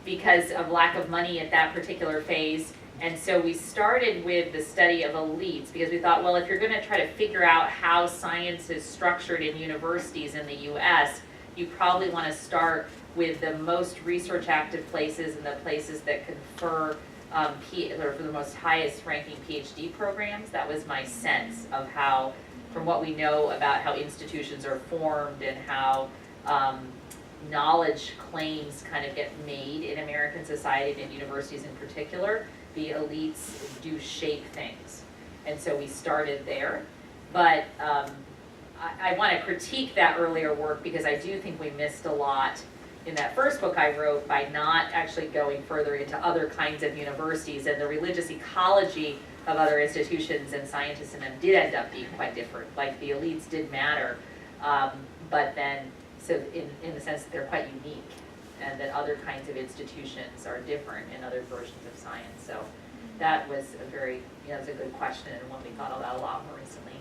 because of lack of money at that particular phase. And so we started with the study of elites because we thought, well, if you're going to try to figure out how science is structured in universities in the US, you probably want to start with the most research active places and the places that confer or for the most highest ranking PhD programs. That was my sense of how, from what we know about how institutions are formed and how knowledge claims kind of get made in American society and in universities in particular, the elites do shape things. And so we started there. But I want to critique that earlier work because I do think we missed a lot in that first book I wrote by not actually going further into other kinds of universities, and the religious ecology of other institutions and scientists in them did end up being quite different. Like the elites did matter, but then, so in the sense that they're quite unique, and that other kinds of institutions are different in other versions of science. So that was a very, it was a good question and one we thought about a lot more recently.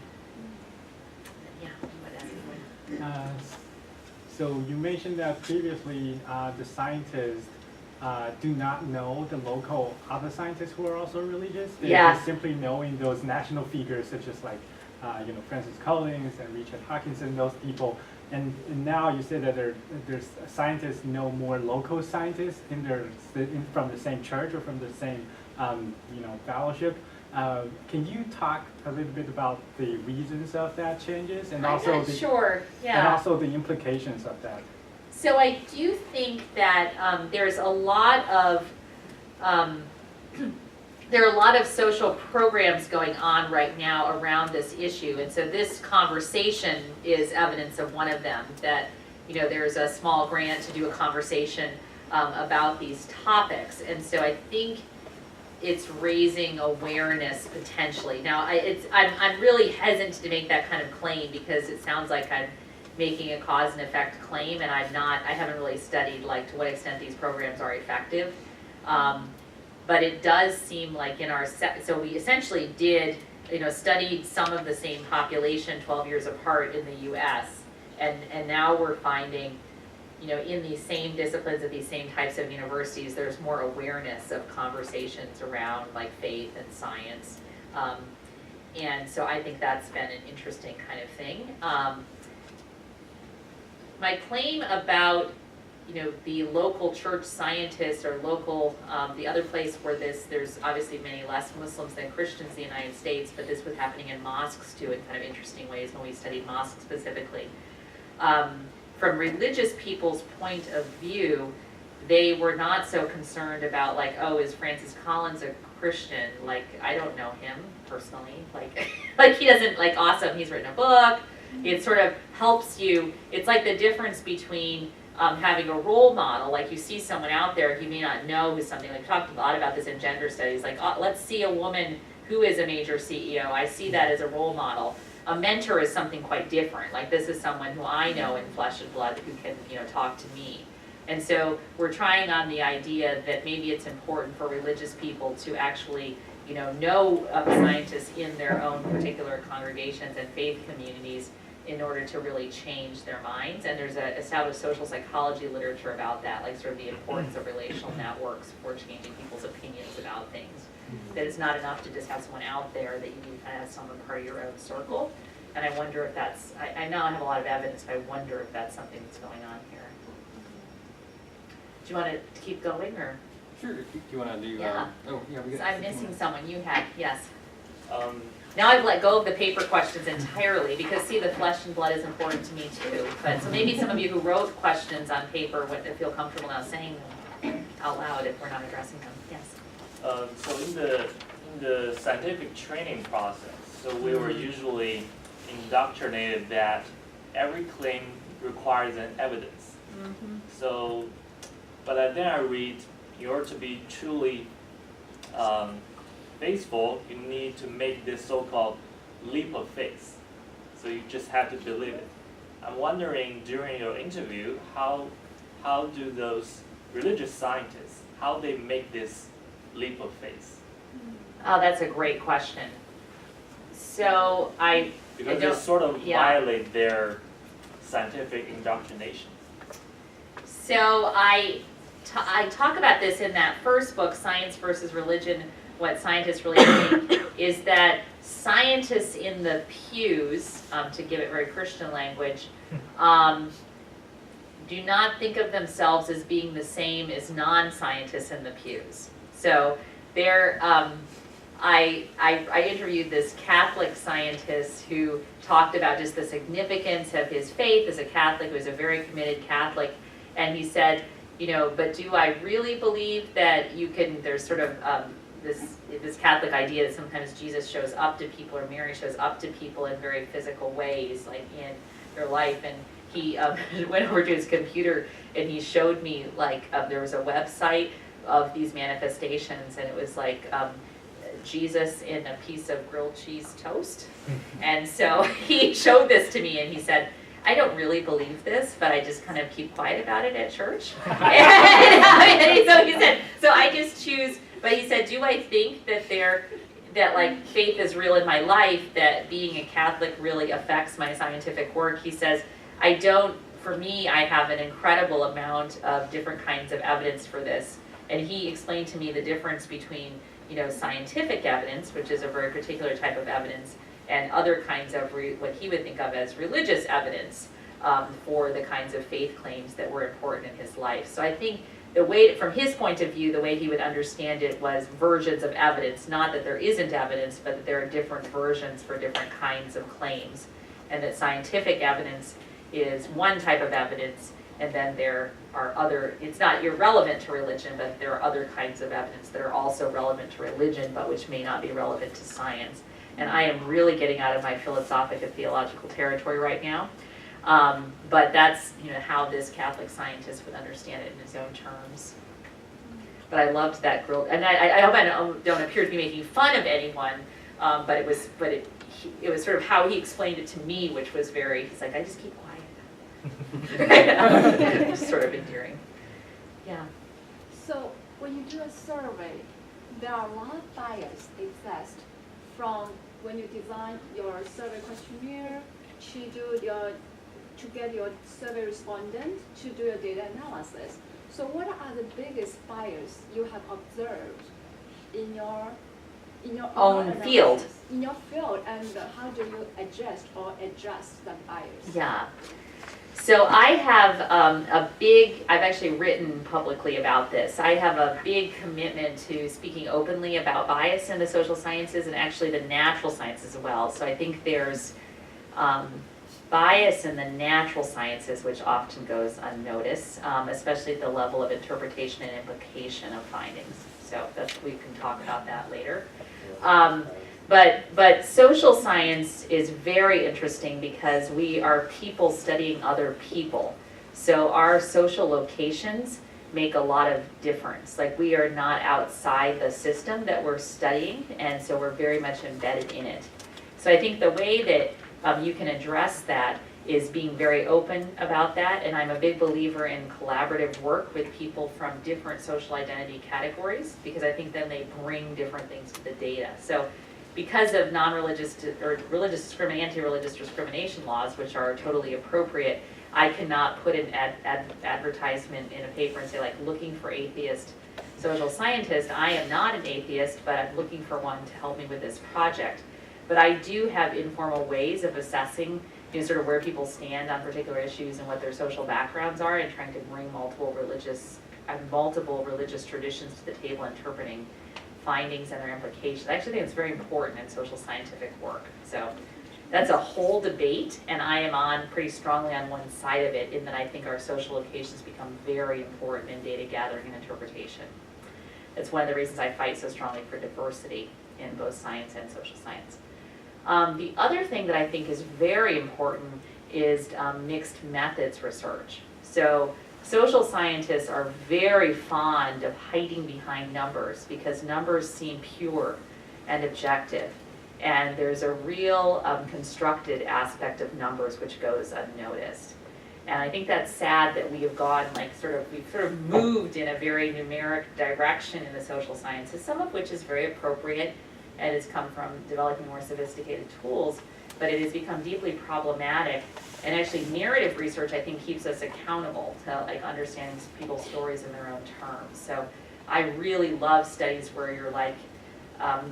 And yeah, you would ask. So you mentioned that previously the scientists do not know the local other scientists who are also religious. They're just simply knowing those national figures such as like Francis Collins and Richard Hawkinson, those people. And now you say that there's scientists know more local scientists from the same church or from the same fellowship. Can you talk a little bit about the reasons of that changes and also and also the implications of that? So I do think that there's a lot of there are a lot of social programs going on right now around this issue, and so this conversation is evidence of one of them. That there's a small grant to do a conversation about these topics, and so I think it's raising awareness potentially. Now, I'm really hesitant to make that kind of claim because it sounds like I'm making a cause and effect claim, and I haven't really studied like to what extent these programs are effective. But it does seem like in our so we essentially did studied some of the same population 12 years apart in the U.S. and now we're finding in these same disciplines at these same types of universities, there's more awareness of conversations around like faith and science. And so I think that's been an interesting kind of thing. My claim about the local church scientists or local, the other place where there's obviously many less Muslims than Christians in the United States, but this was happening in mosques too in kind of interesting ways when we studied mosques specifically. From religious people's point of view, they were not so concerned about like, oh, is Francis Collins a Christian? Like, I don't know him personally. Like he doesn't, like, awesome, he's written a book. It sort of helps you. It's like the difference between having a role model, like you see someone out there, you may not know who's something, like we talked a lot about this in gender studies, like let's see a woman who is a major CEO, I see that as a role model. A mentor is something quite different, like this is someone who I know in flesh and blood who can, talk to me. And so we're trying on the idea that maybe it's important for religious people to actually, know of scientists in their own particular congregations and faith communities in order to really change their minds. And there's a established social psychology literature about that, like sort of the importance of relational networks for changing people's opinions about things. That it's not enough to just have someone out there, that you need to kind of have someone part of your own circle. And I wonder if that's, I know I have a lot of evidence, but I wonder if that's something that's going on here. Do you want to keep going, or? Sure, do you want to do, Yeah. we So I'm missing someone, you had, yes. Now I've let go of the paper questions entirely, because see, the flesh and blood is important to me too. But so maybe some of you who wrote questions on paper would feel comfortable now saying them out loud if we're not addressing them. Yes. So in the scientific training process, so we were usually indoctrinated that every claim requires an evidence. So, but then I read, in order to be truly faithful, you need to make this so-called leap of faith. So you just have to believe it. I'm wondering during your interview, how do those religious scientists, how they make this leap of faith? Oh, that's a great question. So Because they sort of violate their scientific indoctrination. So I talk about this in that first book, Science versus Religion, what scientists really think is that scientists in the pews, to give it very Christian language, do not think of themselves as being the same as non-scientists in the pews. So they're, I interviewed this Catholic scientist who talked about just the significance of his faith as a Catholic, who was a very committed Catholic, and he said, but do I really believe that you can, there's sort of this Catholic idea that sometimes Jesus shows up to people or Mary shows up to people in very physical ways, like in their life. And he went over to his computer and he showed me there was a website of these manifestations, and it was like Jesus in a piece of grilled cheese toast. And so he showed this to me and he said, I don't really believe this, but I just kind of keep quiet about it at church. And so he said, so I just choose, but he said, do I think that faith is real in my life, that being a Catholic really affects my scientific work? He says, I don't, for me, I have an incredible amount of different kinds of evidence for this. And he explained to me the difference between, scientific evidence, which is a very particular type of evidence, and other kinds of what he would think of as religious evidence for the kinds of faith claims that were important in his life. So I think the way, from his point of view, the way he would understand it was versions of evidence, not that there isn't evidence, but that there are different versions for different kinds of claims, and that scientific evidence is one type of evidence, and then there are other, it's not irrelevant to religion, but there are other kinds of evidence that are also relevant to religion, but which may not be relevant to science. And I am really getting out of my philosophic and theological territory right now. But that's how this Catholic scientist would understand it in his own terms. But I loved that grilled, and I hope I don't appear to be making fun of anyone, but it was sort of how he explained it to me, which was he's like, I just keep quiet. Just sort of endearing. Yeah. So when you do a survey, there are a lot of bias exist from when you design your survey questionnaire to get your survey respondent to do your data analysis. So what are the biggest bias you have observed in your own field? In your field, and how do you adjust that bias? Yeah. So I have I've actually written publicly about this. I have a big commitment to speaking openly about bias in the social sciences and actually the natural sciences as well. So I think there's bias in the natural sciences, which often goes unnoticed, especially at the level of interpretation and implication of findings. So we can talk about that later. But social science is very interesting because we are people studying other people. So our social locations make a lot of difference. Like, we are not outside the system that we're studying, and so we're very much embedded in it. So I think the way that you can address that is being very open about that, and I'm a big believer in collaborative work with people from different social identity categories, because I think then they bring different things to the data. So because of non-religious or anti-religious discrimination laws, which are totally appropriate, I cannot put an advertisement in a paper and say, like, looking for atheist social scientist. I am not an atheist, but I'm looking for one to help me with this project. But I do have informal ways of assessing, sort of where people stand on particular issues and what their social backgrounds are, and trying to bring multiple religious traditions to the table, interpreting findings and their implications. I actually think it's very important in social scientific work. So that's a whole debate, and I am on pretty strongly on one side of it, in that I think our social locations become very important in data gathering and interpretation. That's one of the reasons I fight so strongly for diversity in both science and social science. The other thing that I think is very important is mixed methods research. So social scientists are very fond of hiding behind numbers because numbers seem pure and objective. And there's a real constructed aspect of numbers which goes unnoticed. And I think that's sad that we have gone, we've sort of moved in a very numeric direction in the social sciences, some of which is very appropriate and has come from developing more sophisticated tools, but it has become deeply problematic. And actually narrative research, I think, keeps us accountable to understanding people's stories in their own terms. So I really love studies where you're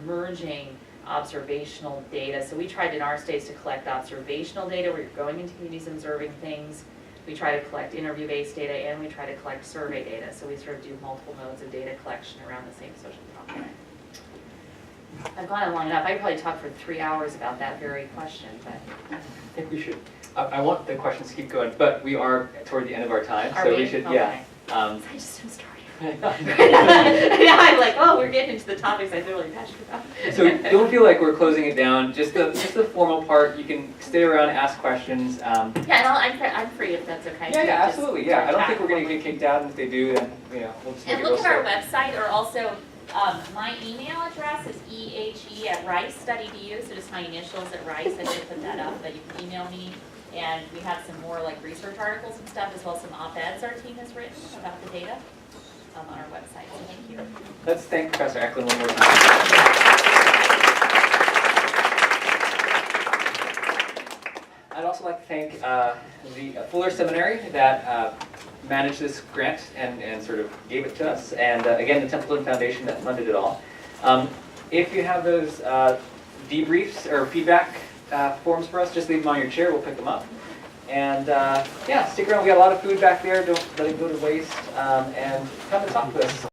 merging observational data. So we tried in our studies to collect observational data where you're going into communities and observing things. We try to collect interview-based data, and we try to collect survey data. So we sort of do multiple modes of data collection around the same social topic. I've gone on long enough. I could probably talk for 3 hours about that very question, but I think we should. I want the questions to keep going, but we are toward the end of our time, are so we should, okay. yeah. I just am starting. Yeah, I'm like, oh, we're getting into the topics I'm really passionate about. So don't feel like we're closing it down. Just the formal part. You can stay around, ask questions. Yeah, and I'm free if that's okay. Yeah, absolutely. Yeah, I don't think we're going to get kicked out, and if they do, then we'll just make And it look real at our slow. website, or also my email address is ehe@rice.edu, so just my initials at Rice. I should put that up, but you can email me. And we have some more research articles and stuff, as well as some op-eds our team has written about the data on our website. So thank you. Let's thank Professor Ecklund one more time. I'd also like to thank the Fuller Seminary that managed this grant and sort of gave it to us, and again the Templeton Foundation that funded it all. If you have those debriefs or feedback forms for us, just leave them on your chair, we'll pick them up. And yeah, stick around, we got a lot of food back there, don't let it go to waste, and come and talk to us.